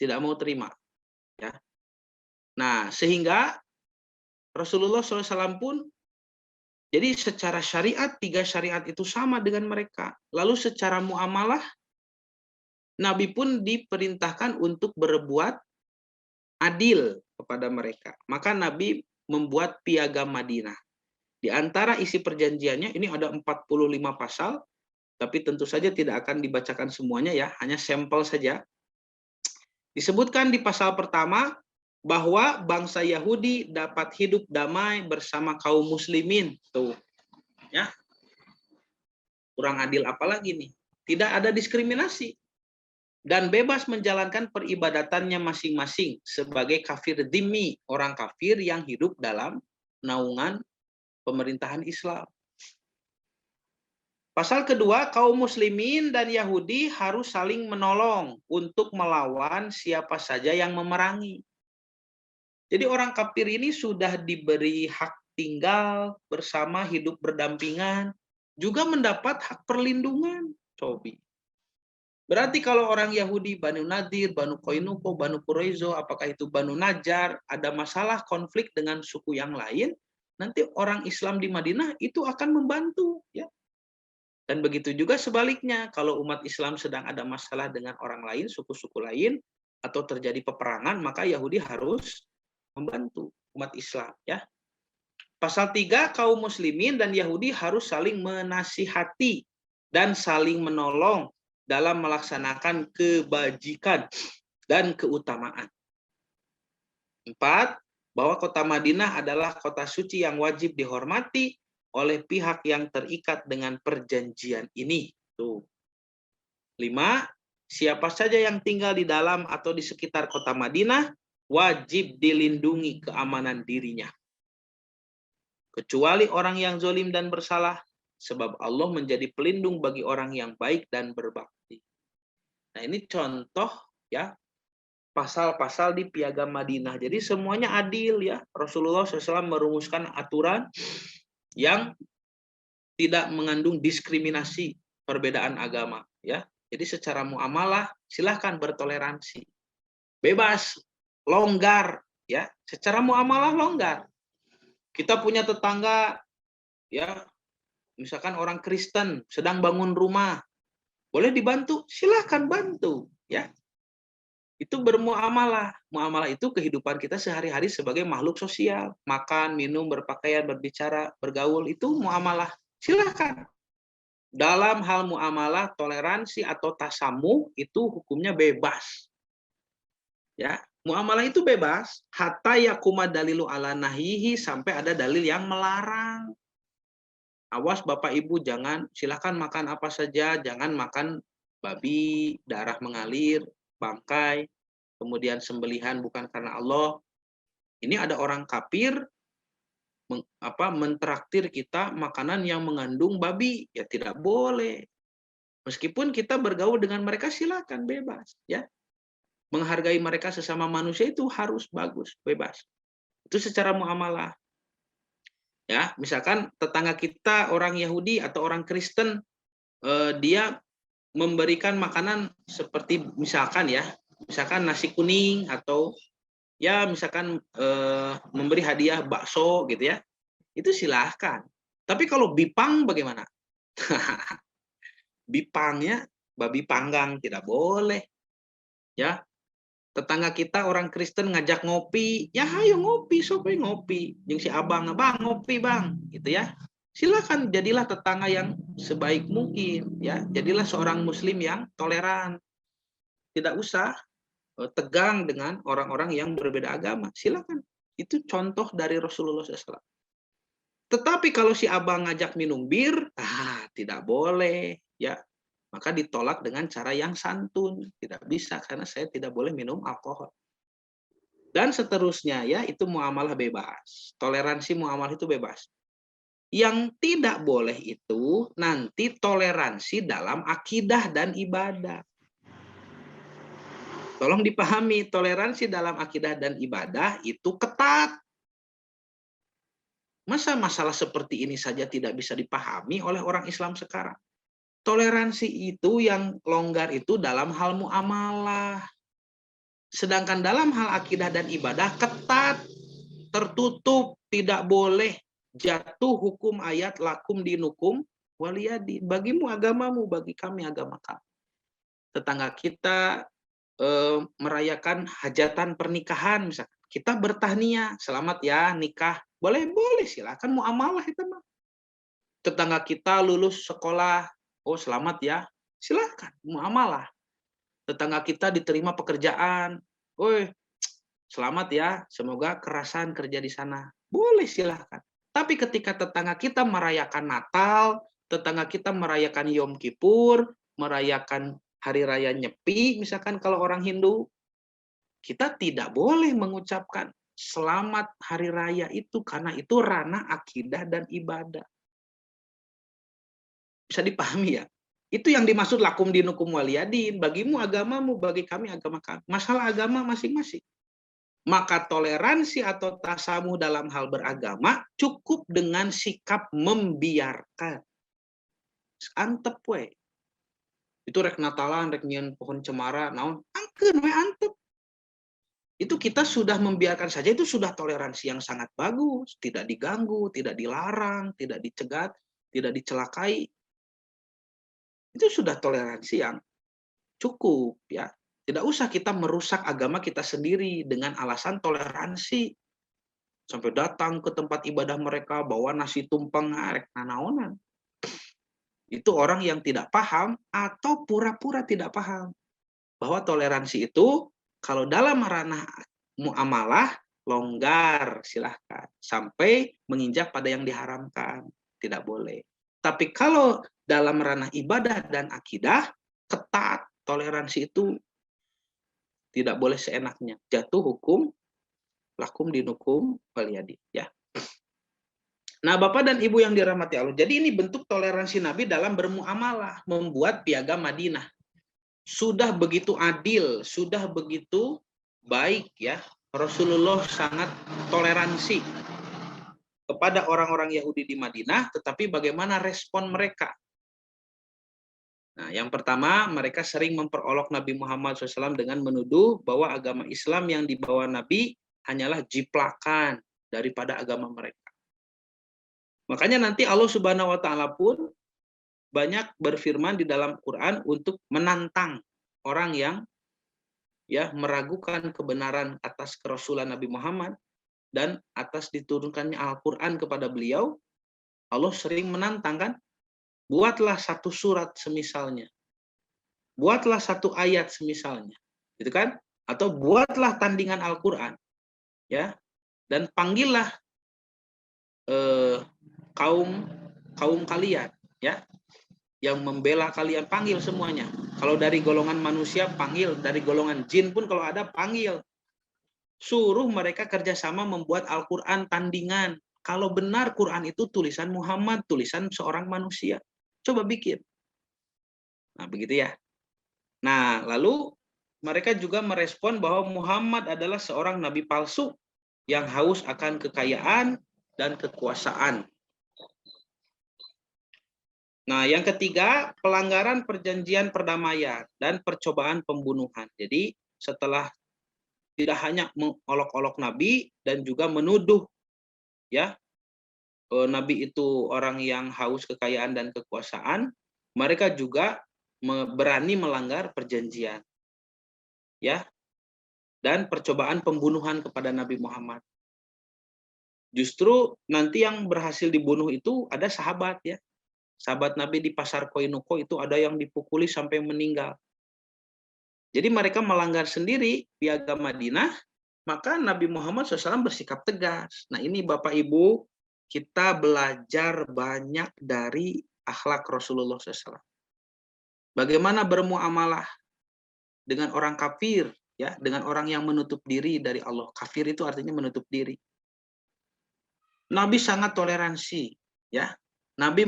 tidak mau terima. Ya. Nah, sehingga Rasulullah SAW pun, jadi secara syariat, 3 syariat itu sama dengan mereka. Lalu secara muamalah, Nabi pun diperintahkan untuk berbuat adil kepada mereka. Maka Nabi membuat piagam Madinah. Di antara isi perjanjiannya, ini ada 45 pasal, tapi tentu saja tidak akan dibacakan semuanya ya, hanya sampel saja. Disebutkan di pasal pertama bahwa bangsa Yahudi dapat hidup damai bersama kaum muslimin. Tuh. Ya. Kurang adil apalagi nih? Tidak ada diskriminasi. Dan bebas menjalankan peribadatannya masing-masing sebagai kafir dhimmi, orang kafir yang hidup dalam naungan pemerintahan Islam. Pasal kedua, kaum muslimin dan Yahudi harus saling menolong untuk melawan siapa saja yang memerangi. Jadi orang kafir ini sudah diberi hak tinggal bersama, hidup berdampingan, juga mendapat hak perlindungan. Cobi. Berarti kalau orang Yahudi, Banu Nadir, Banu Qainuqa, Banu Quraizo, apakah itu Banu Najjar, ada masalah konflik dengan suku yang lain, nanti orang Islam di Madinah itu akan membantu, ya. Dan begitu juga sebaliknya, kalau umat Islam sedang ada masalah dengan orang lain, suku-suku lain, atau terjadi peperangan, maka Yahudi harus membantu umat Islam. Ya. Pasal 3, kaum muslimin dan Yahudi harus saling menasihati dan saling menolong dalam melaksanakan kebajikan dan keutamaan. 4, bahwa kota Madinah adalah kota suci yang wajib dihormati oleh pihak yang terikat dengan perjanjian ini. Tuh. 5, siapa saja yang tinggal di dalam atau di sekitar kota Madinah wajib dilindungi keamanan dirinya. Kecuali orang yang zalim dan bersalah, sebab Allah menjadi pelindung bagi orang yang baik dan berbakti. Nah, ini contoh ya pasal-pasal di Piagam Madinah. Jadi semuanya adil ya. Rasulullah SAW merumuskan aturan yang tidak mengandung diskriminasi perbedaan agama ya. Jadi secara muamalah silahkan bertoleransi, bebas, longgar ya. Secara muamalah longgar. Kita punya tetangga ya misalkan orang Kristen sedang bangun rumah, boleh dibantu, silahkan bantu, ya. Itu bermuamalah. Muamalah itu kehidupan kita sehari-hari sebagai makhluk sosial. Makan, minum, berpakaian, berbicara, bergaul, itu muamalah. Silahkan. Dalam hal muamalah, toleransi atau tasamuh itu hukumnya bebas. Ya, muamalah itu bebas. Hatta yakuma dalilu ala nahyihi, sampai ada dalil yang melarang. Awas Bapak Ibu, jangan, silahkan makan apa saja, jangan makan babi, darah mengalir, bangkai, kemudian sembelihan bukan karena Allah. Ini ada orang kafir mentraktir kita makanan yang mengandung babi, ya tidak boleh. Meskipun kita bergaul dengan mereka, silakan, bebas, ya. Menghargai mereka sesama manusia itu harus bagus, bebas. Itu secara muamalah. Ya, misalkan tetangga kita orang Yahudi atau orang Kristen, dia memberikan makanan seperti misalkan nasi kuning, atau ya misalkan memberi hadiah bakso gitu ya, itu silahkan. Tapi kalau bipang bagaimana? Bipangnya babi panggang, tidak boleh, ya. Tetangga kita orang Kristen ngajak ngopi, ya ayo ngopi, sope ngopi. Yang si abang ngopi bang, gitu ya. Silakan, jadilah tetangga yang sebaik mungkin, ya. Jadilah seorang Muslim yang toleran. Tidak usah tegang dengan orang-orang yang berbeda agama. Silakan. Itu contoh dari Rasulullah SAW. Tetapi kalau si abang ngajak minum bir, tidak boleh, ya. Maka ditolak dengan cara yang santun. Tidak bisa, karena saya tidak boleh minum alkohol. Dan seterusnya, ya, itu muamalah bebas. Toleransi muamalah itu bebas. Yang tidak boleh itu nanti toleransi dalam akidah dan ibadah. Tolong dipahami, toleransi dalam akidah dan ibadah itu ketat. Masa masalah seperti ini saja tidak bisa dipahami oleh orang Islam sekarang? Toleransi itu yang longgar itu dalam hal muamalah. Sedangkan dalam hal akidah dan ibadah ketat, tertutup, tidak boleh jatuh hukum ayat lakum dinukum waliyadin. Bagimu agamamu, bagi kami agama kami. Tetangga kita merayakan hajatan pernikahan, misalkan. Kita bertahniah, selamat ya nikah. Boleh, silakan, muamalah itu mah. Tetangga kita lulus sekolah, oh selamat ya, silakan, muamalah. Tetangga kita diterima pekerjaan, woi selamat ya, semoga kerasan kerja di sana. Boleh, silakan. Tapi ketika tetangga kita merayakan Natal, tetangga kita merayakan Yom Kippur, merayakan Hari Raya Nyepi, misalkan kalau orang Hindu, kita tidak boleh mengucapkan selamat Hari Raya itu, karena itu ranah akidah dan ibadah. Bisa dipahami ya? Itu yang dimaksud lakum dinukum waliyadin. Bagimu agamamu, bagi kami agama kami. Masalah agama masing-masing. Maka toleransi atau tasamuh dalam hal beragama cukup dengan sikap membiarkan. Antep we. Itu rek Natalan, rek nyian pohon cemara, naon angkeun we antep. Itu kita sudah membiarkan saja, itu sudah toleransi yang sangat bagus. Tidak diganggu, tidak dilarang, tidak dicegat, tidak dicelakai. Itu sudah toleransi yang cukup, ya. Tidak usah kita merusak agama kita sendiri dengan alasan toleransi. Sampai datang ke tempat ibadah mereka bawa nasi tumpeng arek nanaonan. Itu orang yang tidak paham atau pura-pura tidak paham bahwa toleransi itu kalau dalam ranah muamalah longgar, silahkan, sampai menginjak pada yang diharamkan, tidak boleh. Tapi kalau dalam ranah ibadah dan akidah, ketat, toleransi itu tidak boleh seenaknya. Jatuh hukum lakum dinukum waliyadin, ya. Nah, Bapak dan Ibu yang dirahmati Allah, jadi ini bentuk toleransi Nabi dalam bermuamalah, membuat piagam Madinah. Sudah begitu adil, sudah begitu baik, ya. Rasulullah sangat toleransi kepada orang-orang Yahudi di Madinah, tetapi bagaimana respon mereka? Nah, yang pertama, mereka sering memperolok Nabi Muhammad SAW dengan menuduh bahwa agama Islam yang dibawa Nabi hanyalah jiplakan daripada agama mereka. Makanya nanti Allah Subhanahu wa taala pun banyak berfirman di dalam Quran untuk menantang orang yang ya meragukan kebenaran atas kerasulan Nabi Muhammad dan atas diturunkannya Al-Quran kepada beliau. Allah sering menantang kan, buatlah satu surat semisalnya, buatlah satu ayat semisalnya, gitu kan? Atau buatlah tandingan Al-Quran, ya, dan panggillah kaum kaum kalian, ya, yang membela kalian, panggil semuanya. Kalau dari golongan manusia panggil, dari golongan jin pun kalau ada panggil. Suruh mereka kerjasama membuat Al-Quran tandingan. Kalau benar Quran itu tulisan Muhammad, tulisan seorang manusia. Coba bikin. Nah, begitu ya. Nah, lalu mereka juga merespon bahwa Muhammad adalah seorang nabi palsu yang haus akan kekayaan dan kekuasaan. Nah, yang ketiga, pelanggaran perjanjian perdamaian dan percobaan pembunuhan. Jadi, setelah tidak hanya mengolok-olok Nabi dan juga menuduh ya Nabi itu orang yang haus kekayaan dan kekuasaan, mereka juga berani melanggar perjanjian, ya, dan percobaan pembunuhan kepada Nabi Muhammad. Justru nanti yang berhasil dibunuh itu ada sahabat ya, sahabat Nabi di pasar Koinuko itu ada yang dipukuli sampai meninggal. Jadi mereka melanggar sendiri piagam Madinah, maka Nabi Muhammad SAW bersikap tegas. Nah ini Bapak Ibu, kita belajar banyak dari akhlak Rasulullah SAW. Bagaimana bermuamalah dengan orang kafir, ya, dengan orang yang menutup diri dari Allah. Kafir itu artinya menutup diri. Nabi sangat toleransi, ya. Nabi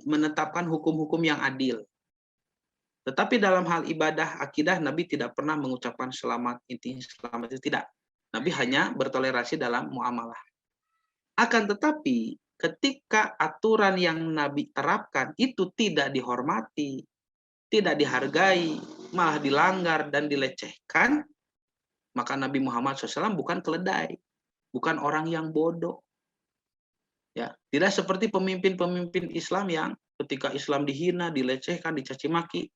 menetapkan hukum-hukum yang adil. Tetapi dalam hal ibadah, akidah, Nabi tidak pernah mengucapkan selamat, intinya selamat itu tidak. Nabi hanya bertoleransi dalam muamalah. Akan tetapi, ketika aturan yang Nabi terapkan itu tidak dihormati, tidak dihargai, malah dilanggar dan dilecehkan, maka Nabi Muhammad SAW bukan keledai, bukan orang yang bodoh. Ya, tidak seperti pemimpin-pemimpin Islam yang ketika Islam dihina, dilecehkan, dicaci maki,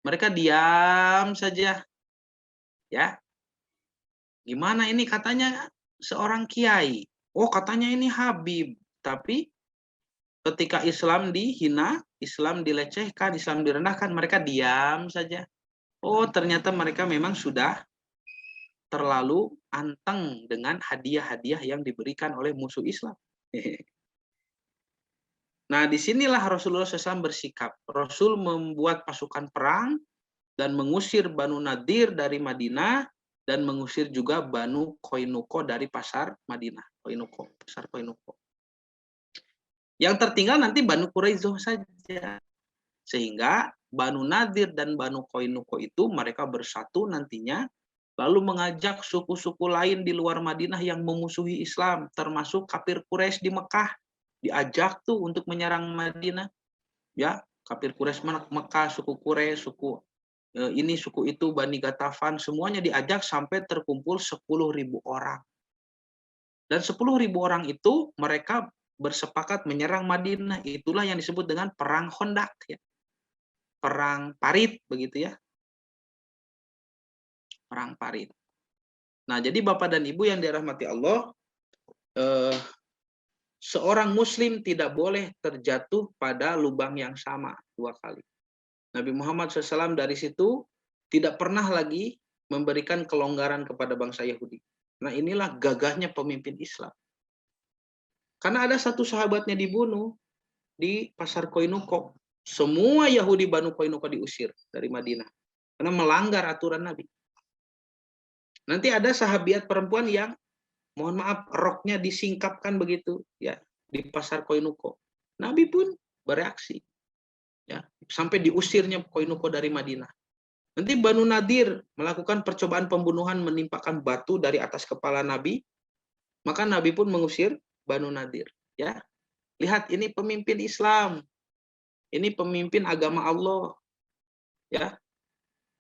mereka diam saja. Ya. Gimana ini katanya seorang kiai. Oh, katanya ini Habib. Tapi ketika Islam dihina, Islam dilecehkan, Islam direndahkan, mereka diam saja. Oh, ternyata mereka memang sudah terlalu anteng dengan hadiah-hadiah yang diberikan oleh musuh Islam. Nah, disinilah Rasulullah SAW bersikap. Rasul membuat pasukan perang dan mengusir Banu Nadir dari Madinah dan mengusir juga Banu Koinuko dari pasar Madinah. Pasar Koinuko. Yang tertinggal nanti Banu Quraizoh saja. Sehingga Banu Nadir dan Banu Koinuko itu mereka bersatu nantinya, lalu mengajak suku-suku lain di luar Madinah yang memusuhi Islam, termasuk kafir Quraisy di Mekah, diajak tuh untuk menyerang Madinah. Ya, kafir Quraisy Mekah, suku Quraisy, suku ini, suku itu, Bani Gatafan, semuanya diajak sampai terkumpul 10.000 orang. Dan 10.000 orang itu mereka bersepakat menyerang Madinah. Itulah yang disebut dengan Perang Khandaq, ya. Perang Parit, begitu ya. Perang Parit. Nah, jadi Bapak dan Ibu yang dirahmati Allah, seorang Muslim tidak boleh terjatuh pada lubang yang sama 2 kali. Nabi Muhammad SAW dari situ tidak pernah lagi memberikan kelonggaran kepada bangsa Yahudi. Nah inilah gagahnya pemimpin Islam. Karena ada satu sahabatnya dibunuh di pasar Koinuko. Semua Yahudi Banu Koinuko diusir dari Madinah. Karena melanggar aturan Nabi. Nanti ada sahabiat perempuan yang, mohon maaf, roknya disingkapkan begitu, ya, di pasar Koinuko. Nabi pun bereaksi. Ya, sampai diusirnya Koinuko dari Madinah. Nanti Banu Nadir melakukan percobaan pembunuhan, menimpakan batu dari atas kepala Nabi, maka Nabi pun mengusir Banu Nadir. Ya, lihat ini pemimpin Islam, ini pemimpin agama Allah. Ya,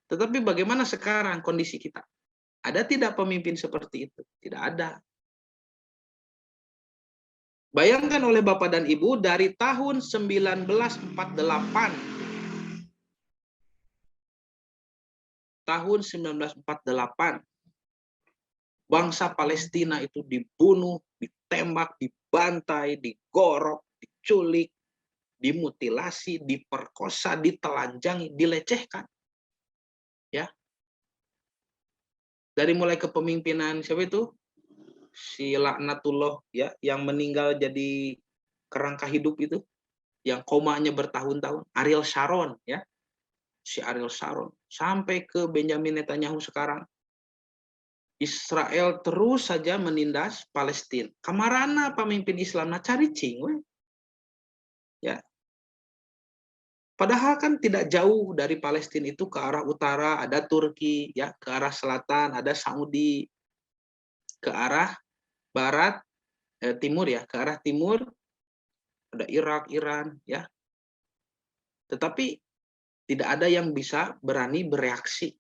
tetapi bagaimana sekarang kondisi kita? Ada tidak pemimpin seperti itu? Tidak ada. Bayangkan oleh Bapak dan Ibu, dari tahun 1948, bangsa Palestina itu dibunuh, ditembak, dibantai, digorok, diculik, dimutilasi, diperkosa, ditelanjangi, dilecehkan. Ya, dari mulai kepemimpinan siapa itu? Si Laknatullah, ya, yang meninggal jadi kerangka hidup itu, yang komanya bertahun-tahun, Ariel Sharon, ya, si Ariel Sharon, sampai ke Benjamin Netanyahu sekarang. Israel terus saja menindas Palestina. Kamarana pemimpin Islam na cari cing, ya. Padahal kan tidak jauh dari Palestina itu ke arah utara ada Turki, ya, ke arah selatan ada Saudi, ke arah barat timur, ya, ke arah timur ada Irak, Iran, ya. Tetapi tidak ada yang bisa berani bereaksi.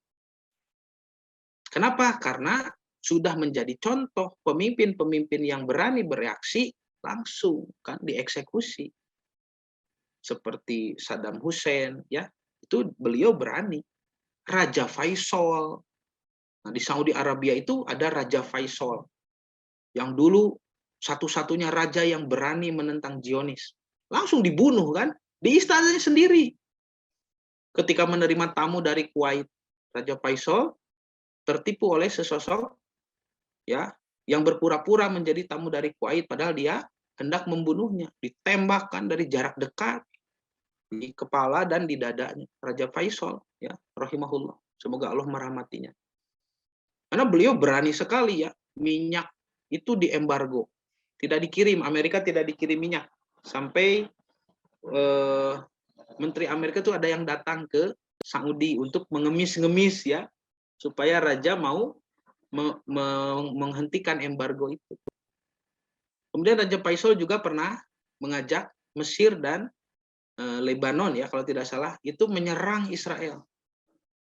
Kenapa? Karena sudah menjadi contoh pemimpin-pemimpin yang berani bereaksi langsung kan dieksekusi. Seperti Saddam Hussein, ya, itu beliau berani. Raja Faisal. Nah, di Saudi Arabia itu ada Raja Faisal yang dulu satu-satunya raja yang berani menentang Zionis. Langsung dibunuh kan di istananya sendiri. Ketika menerima tamu dari Kuwait, Raja Faisal tertipu oleh sesosok, ya, yang berpura-pura menjadi tamu dari Kuwait padahal dia hendak membunuhnya, ditembakkan dari jarak dekat di kepala dan di dadanya. Raja Faisal, ya, rahimahullah, semoga Allah merahmatinya. Karena beliau berani sekali, ya, minyak itu diembargo, tidak dikirim, Amerika tidak dikirim minyak sampai Menteri Amerika itu ada yang datang ke Saudi untuk mengemis-ngemis, ya, supaya raja mau menghentikan embargo itu. Kemudian Raja Faisal juga pernah mengajak Mesir dan Lebanon, ya, kalau tidak salah, itu menyerang Israel.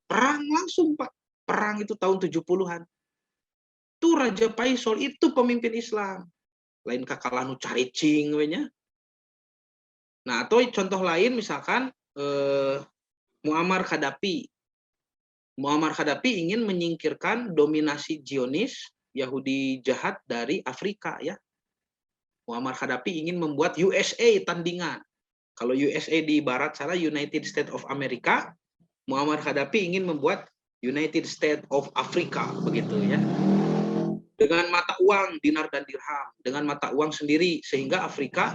Perang langsung, Pak. Perang itu tahun 70-an. Itu Raja Faisal, itu pemimpin Islam. Lain kakalanu cari cing, nya. Nah, atau contoh lain misalkan Muammar Gaddafi. Muammar Gaddafi ingin menyingkirkan dominasi Zionis, Yahudi jahat dari Afrika, ya. Muammar Gaddafi ingin membuat USA tandingan. Kalau USA di barat sana United States of America, Muammar Gaddafi ingin membuat United States of Africa, begitu, ya. Dengan mata uang dinar dan dirham, dengan mata uang sendiri, sehingga Afrika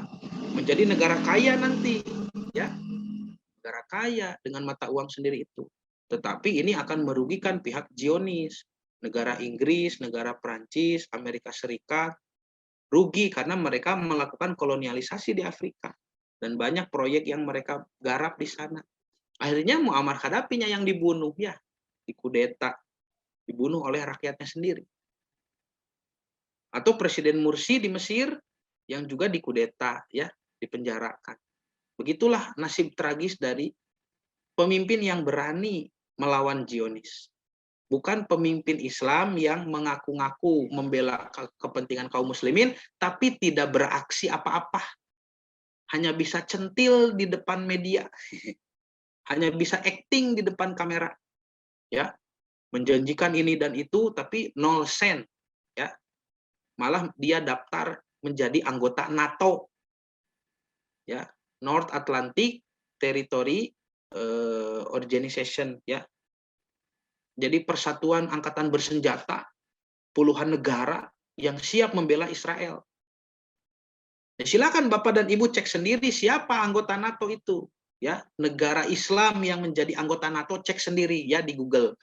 menjadi negara kaya nanti, ya, negara kaya dengan mata uang sendiri itu. Tetapi ini akan merugikan pihak Zionis, negara Inggris, negara Prancis, Amerika Serikat, rugi karena mereka melakukan kolonialisasi di Afrika dan banyak proyek yang mereka garap di sana. Akhirnya Muammar Gaddafi-nya yang dibunuh, ya, dikudeta, dibunuh oleh rakyatnya sendiri. Atau Presiden Mursi di Mesir yang juga dikudeta, ya, dipenjarakan. Begitulah nasib tragis dari pemimpin yang berani melawan Zionis. Bukan pemimpin Islam yang mengaku-ngaku membela kepentingan kaum muslimin, tapi tidak beraksi apa-apa. Hanya bisa centil di depan media. Hanya bisa acting di depan kamera. Ya, menjanjikan ini dan itu, tapi 0 sen. Ya, malah dia daftar menjadi anggota NATO, ya, North Atlantic Territory Organization, ya. Jadi persatuan angkatan bersenjata puluhan negara yang siap membela Israel. Ya, silakan Bapak dan Ibu cek sendiri siapa anggota NATO itu, ya. Negara Islam yang menjadi anggota NATO, cek sendiri, ya, di Google.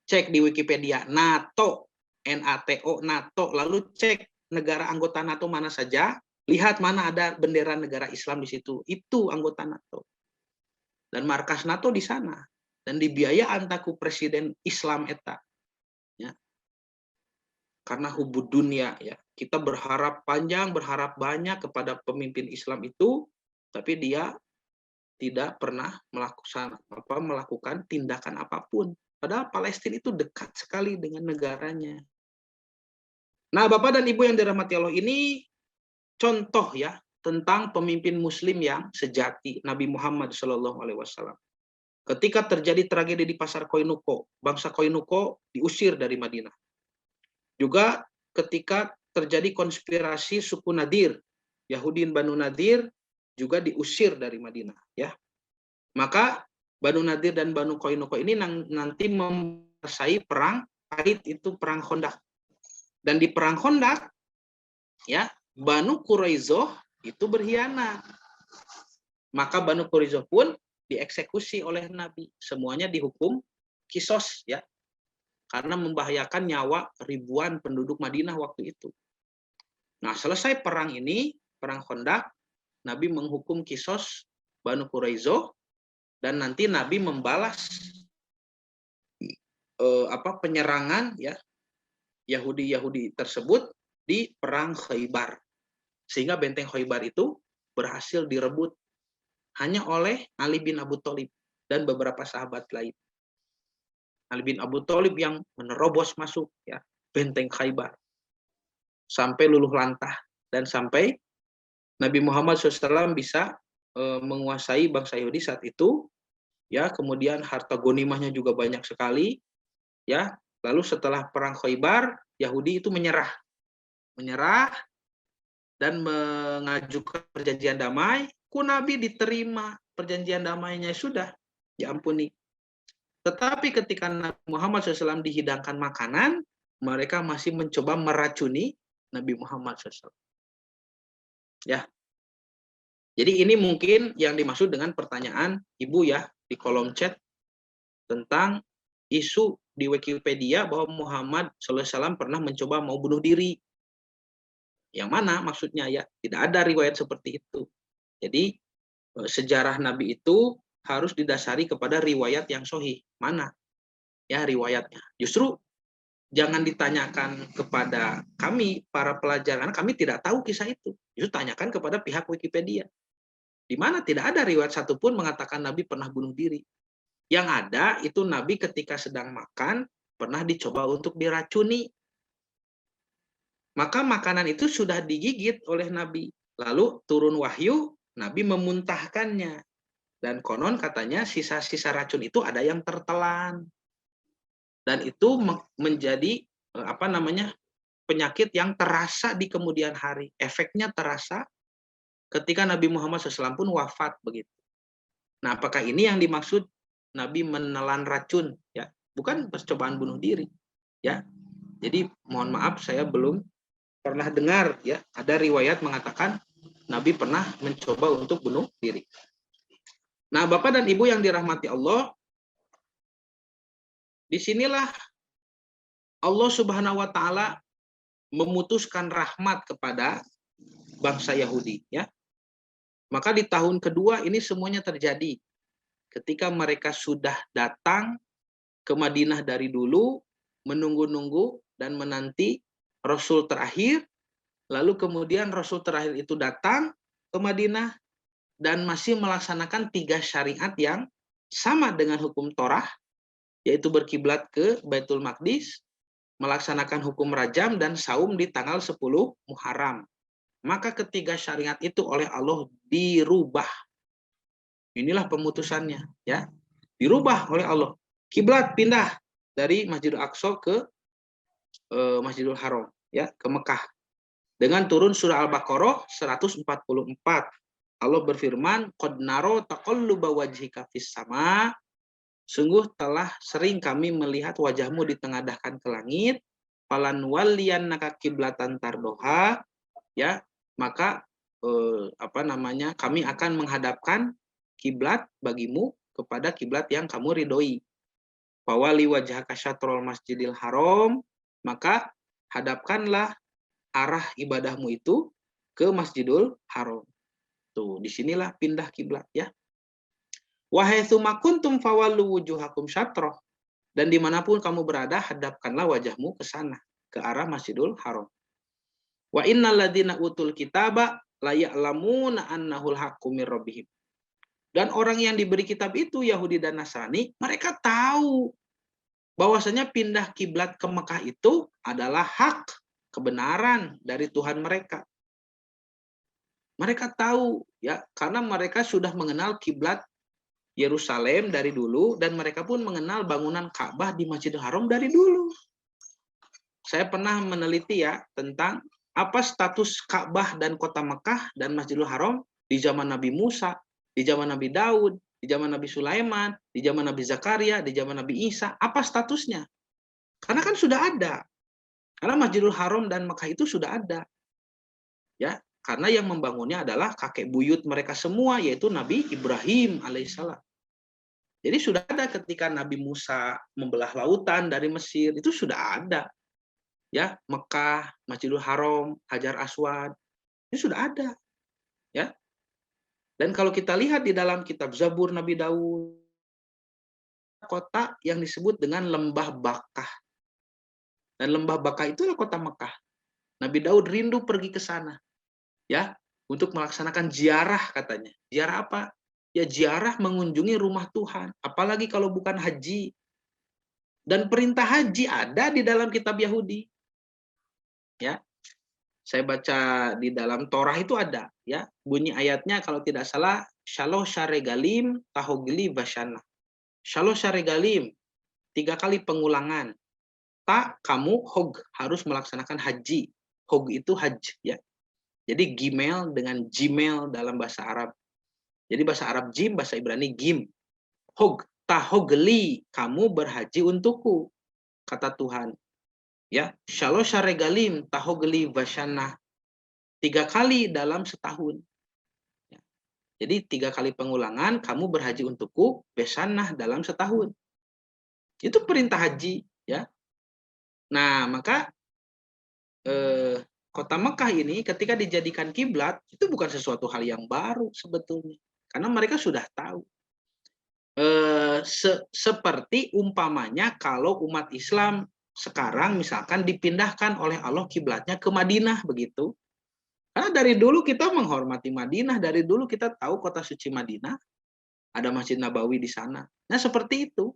Cek di Wikipedia NATO, NATO, NATO, lalu cek negara anggota NATO mana saja, lihat mana ada bendera negara Islam di situ. Itu anggota NATO. Dan markas NATO di sana. Dan dibiayaan taku presiden Islam eta. Ya. Karena hubud dunia, ya. Kita berharap panjang, berharap banyak kepada pemimpin Islam itu, tapi dia tidak pernah melakukan tindakan apapun. Padahal Palestina itu dekat sekali dengan negaranya. Nah, Bapak dan Ibu yang dirahmati Allah, ini contoh ya tentang pemimpin Muslim yang sejati, Nabi Muhammad SAW. Ketika terjadi tragedi di pasar Koinuko, bangsa Koinuko diusir dari Madinah. Juga ketika terjadi konspirasi suku Nadir, Yahudin Banu Nadir juga diusir dari Madinah. Ya, maka Banu Nadir dan Banu Koinuko ini nanti menguasai perang Pahit, itu perang Khandaq. Dan di perang Khandaq, ya, Banu Quraizoh itu berkhianat. Maka Banu Quraizoh pun dieksekusi oleh Nabi. Semuanya dihukum kisos, ya, karena membahayakan nyawa ribuan penduduk Madinah waktu itu. Nah, selesai perang ini, perang Khandaq, Nabi menghukum kisos Banu Quraizoh, dan nanti Nabi membalas penyerangan ya Yahudi tersebut di perang Khaybar, sehingga benteng Khaybar itu berhasil direbut hanya oleh Ali bin Abi Thalib dan beberapa sahabat lain. Ali bin Abi Thalib yang menerobos masuk ya benteng Khaybar sampai luluh lantah, dan sampai Nabi Muhammad SAW bisa menguasai bangsa Yahudi saat itu. Ya, kemudian harta gonimahnya juga banyak sekali. Ya, lalu setelah perang Khaybar, Yahudi itu menyerah dan mengajukan perjanjian damai. Nabi diterima, perjanjian damainya sudah diampuni. Tetapi ketika Nabi Muhammad SAW dihidangkan makanan, mereka masih mencoba meracuni Nabi Muhammad SAW. Ya, jadi ini mungkin yang dimaksud dengan pertanyaan Ibu ya di kolom chat tentang isu di Wikipedia bahwa Muhammad SAW pernah mencoba mau bunuh diri. Yang mana maksudnya ya? Tidak ada riwayat seperti itu. Jadi sejarah Nabi itu harus didasari kepada riwayat yang sahih. Mana ya riwayatnya? Justru jangan ditanyakan kepada kami para pelajar, karena kami tidak tahu kisah itu. Justru tanyakan kepada pihak Wikipedia, di mana tidak ada riwayat satupun mengatakan Nabi pernah bunuh diri. Yang ada itu Nabi ketika sedang makan pernah dicoba untuk diracuni. Maka makanan itu sudah digigit oleh Nabi. Lalu turun wahyu, Nabi memuntahkannya. Dan konon katanya sisa-sisa racun itu ada yang tertelan. Dan itu menjadi penyakit yang terasa di kemudian hari. Efeknya terasa ketika Nabi Muhammad SAW pun wafat begitu. Nah, apakah ini yang dimaksud Nabi menelan racun? Ya, bukan percobaan bunuh diri. Ya, jadi mohon maaf saya belum pernah dengar ya ada riwayat mengatakan Nabi pernah mencoba untuk bunuh diri. Nah, Bapak dan Ibu yang dirahmati Allah, disinilah Allah Subhanahu wa Ta'ala memutuskan rahmat kepada bangsa Yahudi. Ya, maka di tahun kedua ini semuanya terjadi ketika mereka sudah datang ke Madinah dari dulu, menunggu-nunggu dan menanti Rasul terakhir, lalu kemudian Rasul terakhir itu datang ke Madinah dan masih melaksanakan 3 syariat yang sama dengan hukum Torah, yaitu berkiblat ke Baitul Maqdis, melaksanakan hukum rajam dan saum di tanggal 10 Muharram. Maka ketiga syariat itu oleh Allah dirubah. Inilah pemutusannya, ya. Dirubah oleh Allah. Kiblat pindah dari Masjidil Aqsa ke Masjidil Haram, ya, ke Mekah. Dengan turun surah Al-Baqarah 144. Allah berfirman, "Qad naro taqalluba wajhika fis sama." Sungguh telah sering kami melihat wajahmu ditengadahkan ke langit. Falan walliyannaka qiblatan tardoha, ya, maka kami akan menghadapkan kiblat bagimu kepada kiblat yang kamu ridhoi. Fawali wajhaka syatrul masjidil haram, maka hadapkanlah arah ibadahmu itu ke Masjidul Haram. Tuh, disinilah pindah kiblat ya. Wahai sumakuntum fawallu wujuhakum syatroh, dan dimanapun kamu berada hadapkanlah wajahmu ke sana, ke arah Masjidul Haram. Wa innal ladzina utul kitaba la ya'lamuna annahul haqqu mir rabbihim. Dan orang yang diberi kitab itu Yahudi dan Nasrani, mereka tahu bahwasanya pindah kiblat ke Mekah itu adalah hak, kebenaran dari Tuhan mereka. Mereka tahu ya, karena mereka sudah mengenal kiblat Yerusalem dari dulu dan mereka pun mengenal bangunan Ka'bah di Masjidil Haram dari dulu. Saya pernah meneliti ya tentang apa status Ka'bah dan kota Mekah dan Masjidil Haram di zaman Nabi Musa, di zaman Nabi Daud, di zaman Nabi Sulaiman, di zaman Nabi Zakaria, di zaman Nabi Isa, apa statusnya? Karena kan sudah ada. Karena Masjidil Haram dan Mekah itu sudah ada. Ya, karena yang membangunnya adalah kakek buyut mereka semua, yaitu Nabi Ibrahim alaihissalam. Jadi sudah ada ketika Nabi Musa membelah lautan dari Mesir, itu sudah ada. Ya, Mekah, Masjidil Haram, Hajar Aswad, itu sudah ada. Ya. Dan kalau kita lihat di dalam kitab Zabur Nabi Daud, kota yang disebut dengan Lembah Bakah. Dan Lembah Bakah itulah kota Mekah. Nabi Daud rindu pergi ke sana. Ya, untuk melaksanakan ziarah katanya. Ziarah apa? Ya ziarah mengunjungi rumah Tuhan, apalagi kalau bukan haji. Dan perintah haji ada di dalam kitab Yahudi. Ya. Saya baca di dalam Torah itu ada, ya. Bunyi ayatnya kalau tidak salah, Shalosh sharegalim tahogli vashana. Shalosh sharegalim, 3 kali pengulangan. Tak kamu hog harus melaksanakan haji. Hog itu haji, ya. Jadi gimel dengan jimel dalam bahasa Arab. Jadi bahasa Arab jim, bahasa Ibrani gim. Hog, tahogli, kamu berhaji untukku, kata Tuhan. Ya, Shalosh sharegalim tahogli vashana. 3 kali dalam setahun. Ya. Jadi 3 kali pengulangan, kamu berhaji untukku, besanah dalam setahun. Itu perintah haji, ya. Nah, maka kota Mekah ini ketika dijadikan kiblat itu bukan sesuatu hal yang baru sebetulnya, karena mereka sudah tahu. Seperti umpamanya kalau umat Islam sekarang misalkan dipindahkan oleh Allah kiblatnya ke Madinah begitu. Karena dari dulu kita menghormati Madinah, dari dulu kita tahu kota suci Madinah, ada Masjid Nabawi di sana. Nah, seperti itu.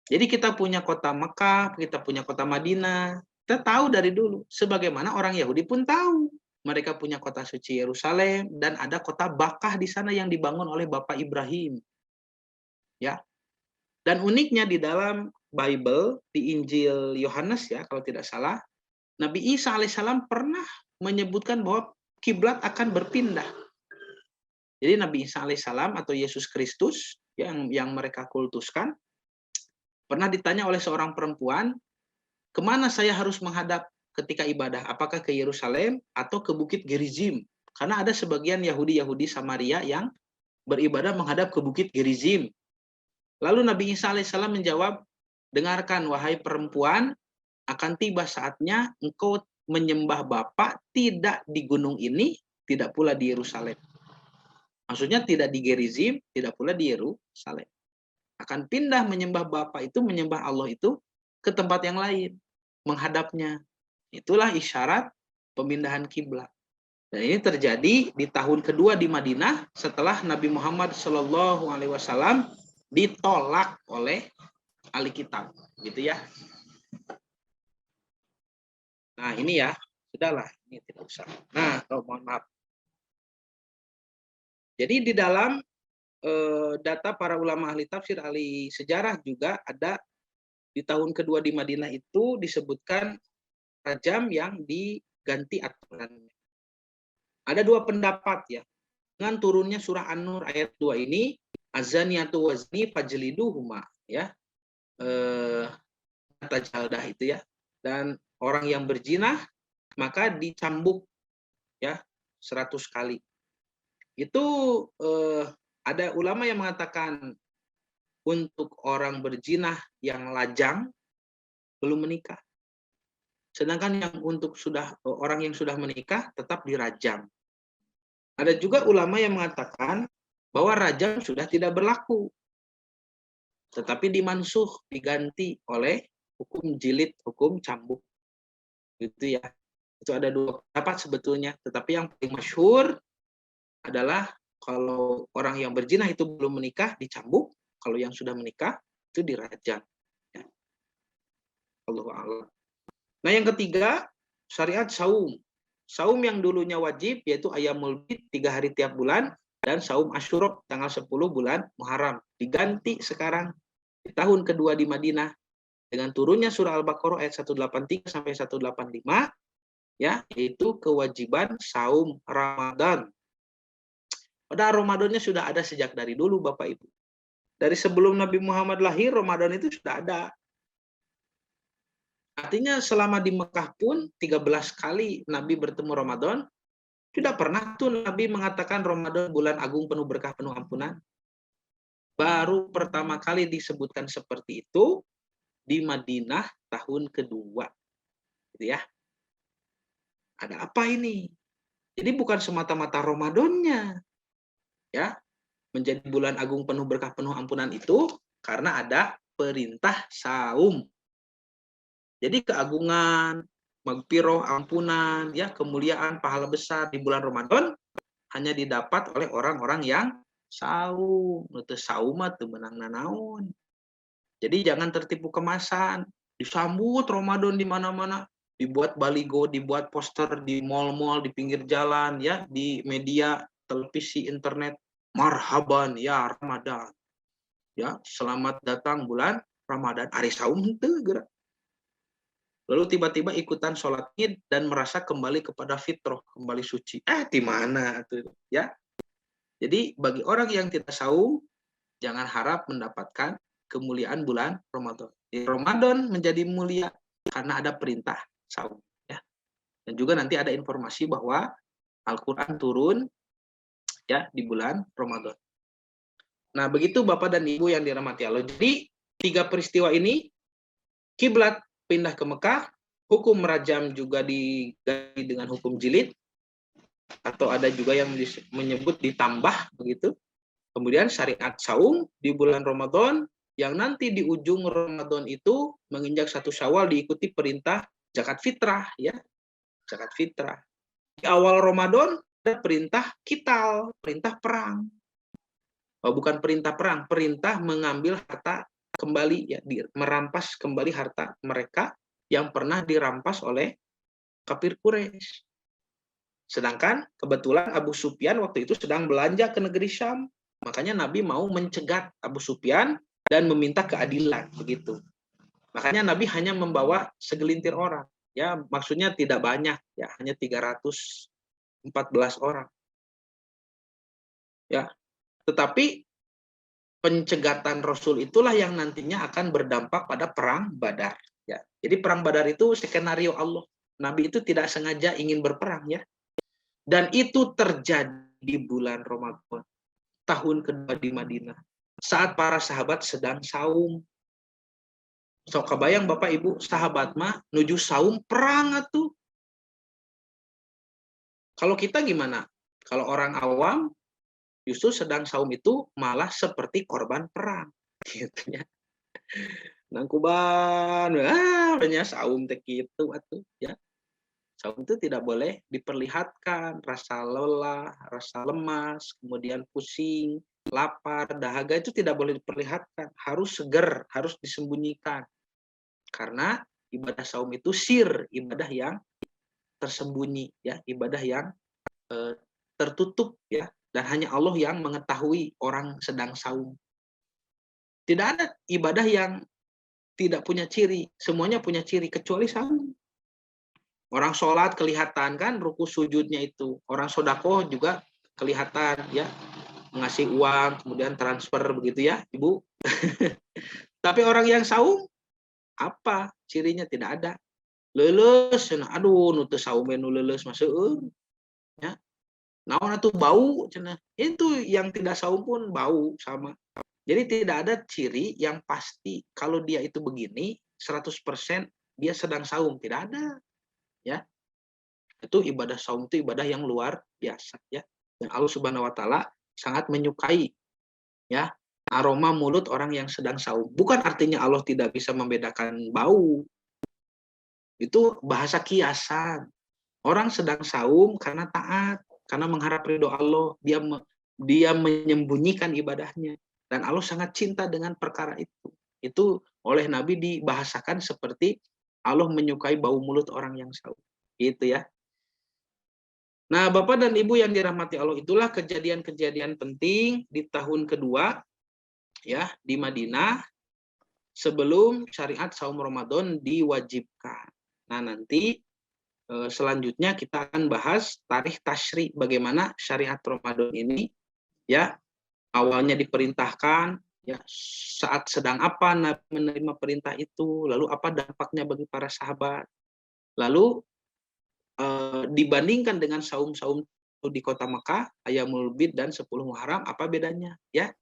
Jadi kita punya kota Mekah, kita punya kota Madinah, kita tahu dari dulu. Sebagaimana orang Yahudi pun tahu. Mereka punya kota suci Yerusalem dan ada kota Bakah di sana yang dibangun oleh Bapak Ibrahim. Ya. Dan uniknya di dalam Bible, di Injil Yohanes ya, kalau tidak salah, Nabi Isa alaihissalam pernah menyebutkan bahwa kiblat akan berpindah. Jadi Nabi Isa alaihissalam atau Yesus Kristus yang mereka kultuskan pernah ditanya oleh seorang perempuan, kemana saya harus menghadap ketika ibadah? Apakah ke Yerusalem atau ke Bukit Gerizim? Karena ada sebagian Yahudi Samaria yang beribadah menghadap ke Bukit Gerizim. Lalu Nabi Isa alaihissalam menjawab, dengarkan wahai perempuan, akan tiba saatnya engkau menyembah Bapa tidak di gunung ini, tidak pula di Yerusalem. Maksudnya tidak di Gerizim, tidak pula di Yerusalem. Akan pindah menyembah Bapa itu, menyembah Allah itu ke tempat yang lain, menghadapnya. Itulah isyarat pemindahan kiblat. Dan ini terjadi di tahun kedua di Madinah setelah Nabi Muhammad SAW ditolak oleh ahli kitab, gitu ya. Nah ini ya, sudahlah, ini tidak usah. Nah, mohon maaf. Jadi di dalam data para ulama ahli tafsir, ahli sejarah juga ada di tahun kedua di Madinah itu disebutkan rajam yang diganti aturannya. Ada 2 pendapat ya. Dengan turunnya surah An-Nur ayat 2 ini, azaniyatu wazni fajliduhuma ya. Kata jaldah itu ya. Dan orang yang berzina maka dicambuk ya 100 kali. Itu ada ulama yang mengatakan untuk orang berzina yang lajang belum menikah. Sedangkan yang untuk orang yang sudah menikah tetap dirajam. Ada juga ulama yang mengatakan bahwa rajam sudah tidak berlaku. Tetapi dimansuh, diganti oleh hukum jilid, hukum cambuk. Gitu ya. Itu ada 2 pendapat sebetulnya, tetapi yang paling masyhur adalah kalau orang yang berzina itu belum menikah dicambuk, kalau yang sudah menikah itu dirajam. Ya. Allahu a'lam. Nah, yang ketiga, syariat saum. Saum yang dulunya wajib yaitu Ayyamul Bid 3 hari tiap bulan dan saum Asyura tanggal 10 bulan Muharram. Diganti sekarang di tahun kedua di Madinah dengan turunnya surah Al-Baqarah ayat 183 sampai 185 ya, yaitu kewajiban saum Ramadan. Padahal Ramadannya sudah ada sejak dari dulu Bapak Ibu. Dari sebelum Nabi Muhammad lahir Ramadan itu sudah ada. Artinya selama di Mekah pun 13 kali Nabi bertemu Ramadan, tidak pernah tuh Nabi mengatakan Ramadan bulan agung penuh berkah penuh ampunan. Baru pertama kali disebutkan seperti itu di Madinah tahun kedua. Gitu ya. Ada apa ini? Jadi bukan semata-mata Ramadannya. Ya, menjadi bulan agung penuh berkah penuh ampunan itu karena ada perintah saum. Jadi keagungan, magfirah, ampunan, ya kemuliaan, pahala besar di bulan Ramadan hanya didapat oleh orang-orang yang saum. Nutu saum tuh menang nanaon. Jadi jangan tertipu kemasan. Disambut Ramadan di mana-mana, dibuat baligo, dibuat poster di mal-mal, di pinggir jalan, ya, di media, televisi, internet. Marhaban ya Ramadan. Ya, selamat datang bulan Ramadan. Ari saum henteu geura. Lalu tiba-tiba ikutan sholat id dan merasa kembali kepada fitrah, kembali suci. Di mana tuh, ya? Jadi bagi orang yang tidak saum, jangan harap mendapatkan kemuliaan bulan Ramadan. Di Ramadan menjadi mulia karena ada perintah saum, ya. Dan juga nanti ada informasi bahwa Al-Qur'an turun ya di bulan Ramadan. Nah, begitu Bapak dan Ibu yang dirahmati Allah. Jadi 3 peristiwa ini, kiblat pindah ke Mekah, hukum rajam juga diganti dengan hukum jilid, atau ada juga yang menyebut ditambah begitu. Kemudian syariat saum di bulan Ramadan, yang nanti di ujung Ramadan itu menginjak 1 Syawal diikuti perintah zakat fitrah, ya, zakat fitrah. Di awal Ramadan ada perintah qital, perintah perang. Bukan perintah perang, perintah mengambil harta kembali, ya, merampas kembali harta mereka yang pernah dirampas oleh kafir Quraisy. Sedangkan kebetulan Abu Sufyan waktu itu sedang belanja ke negeri Syam. Makanya Nabi mau mencegat Abu Sufyan dan meminta keadilan begitu. Makanya Nabi hanya membawa segelintir orang. Ya, maksudnya tidak banyak, ya, hanya 314 orang. Ya. Tetapi pencegatan Rasul itulah yang nantinya akan berdampak pada perang Badar, ya. Jadi perang Badar itu skenario Allah. Nabi itu tidak sengaja ingin berperang, ya. Dan itu terjadi di bulan Ramadan tahun kedua di Madinah saat para sahabat sedang saum. So kebayang Bapak Ibu, sahabat mah nuju saum perang atuh. Kalau kita gimana? Kalau orang awam justru sedang saum itu malah seperti korban perang, gitu ya. Nangkuban, banyak saum teh kitu atuh, ya. Saum itu tidak boleh diperlihatkan rasa lelah, rasa lemas, kemudian pusing, lapar, dahaga itu tidak boleh diperlihatkan, harus seger, harus disembunyikan. Karena ibadah saum itu sir, ibadah yang tersembunyi, ya, ibadah yang tertutup, ya, dan hanya Allah yang mengetahui orang sedang saum. Tidak ada ibadah yang tidak punya ciri, semuanya punya ciri kecuali saum. Orang sholat kelihatan kan ruku sujudnya itu, orang sodako juga kelihatan, ya, ngasih uang kemudian transfer begitu, ya Ibu. Tapi orang yang saum apa cirinya? Tidak ada. Leuleus, aduh nu teu saum nu leuleus mah seueur, ya. Naon atuh bau cenah. Itu yang tidak saum pun bau sama. Jadi tidak ada ciri yang pasti kalau dia itu begini 100% dia sedang saum, tidak ada, ya. Itu ibadah saum itu ibadah yang luar biasa, ya. Dan Allah Subhanahu wa taala sangat menyukai, ya, aroma mulut orang yang sedang saum. Bukan artinya Allah tidak bisa membedakan bau. Itu bahasa kiasan. Orang sedang saum karena taat, karena mengharap ridho Allah, dia menyembunyikan ibadahnya. Dan Allah sangat cinta dengan perkara itu. Itu oleh Nabi dibahasakan seperti Allah menyukai bau mulut orang yang saum. Gitu, ya. Nah, Bapak dan Ibu yang dirahmati Allah, itulah kejadian-kejadian penting di tahun kedua ya di Madinah sebelum syariat saum Ramadan diwajibkan. Nah, nanti selanjutnya kita akan bahas tarikh tasyri, bagaimana syariat Ramadan ini ya awalnya diperintahkan, ya saat sedang apa Nabi menerima perintah itu, lalu apa dampaknya bagi para sahabat, lalu dibandingkan dengan saum-saum di kota Mekah, Ayyamul Bid dan 10 Muharram, apa bedanya ya.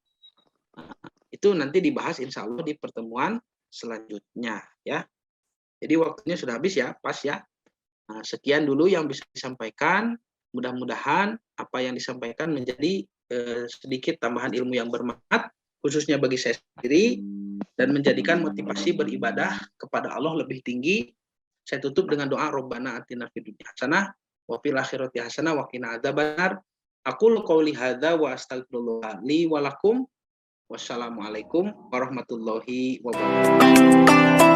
Itu nanti dibahas insya Allah di pertemuan selanjutnya ya. Jadi waktunya sudah habis ya, pas ya. Nah, sekian dulu yang bisa disampaikan. Mudah-mudahan apa yang disampaikan menjadi sedikit tambahan ilmu yang bermanfaat, khususnya bagi saya sendiri, dan menjadikan motivasi beribadah kepada Allah lebih tinggi. Saya tutup dengan doa Rabbana atina fid dunya hasanah wa fil akhirati hasanah wa qina adzabannar. Aqulu qouli hadza wa astaghfirullah li wa lakum. Wassalamualaikum warahmatullahi wabarakatuh.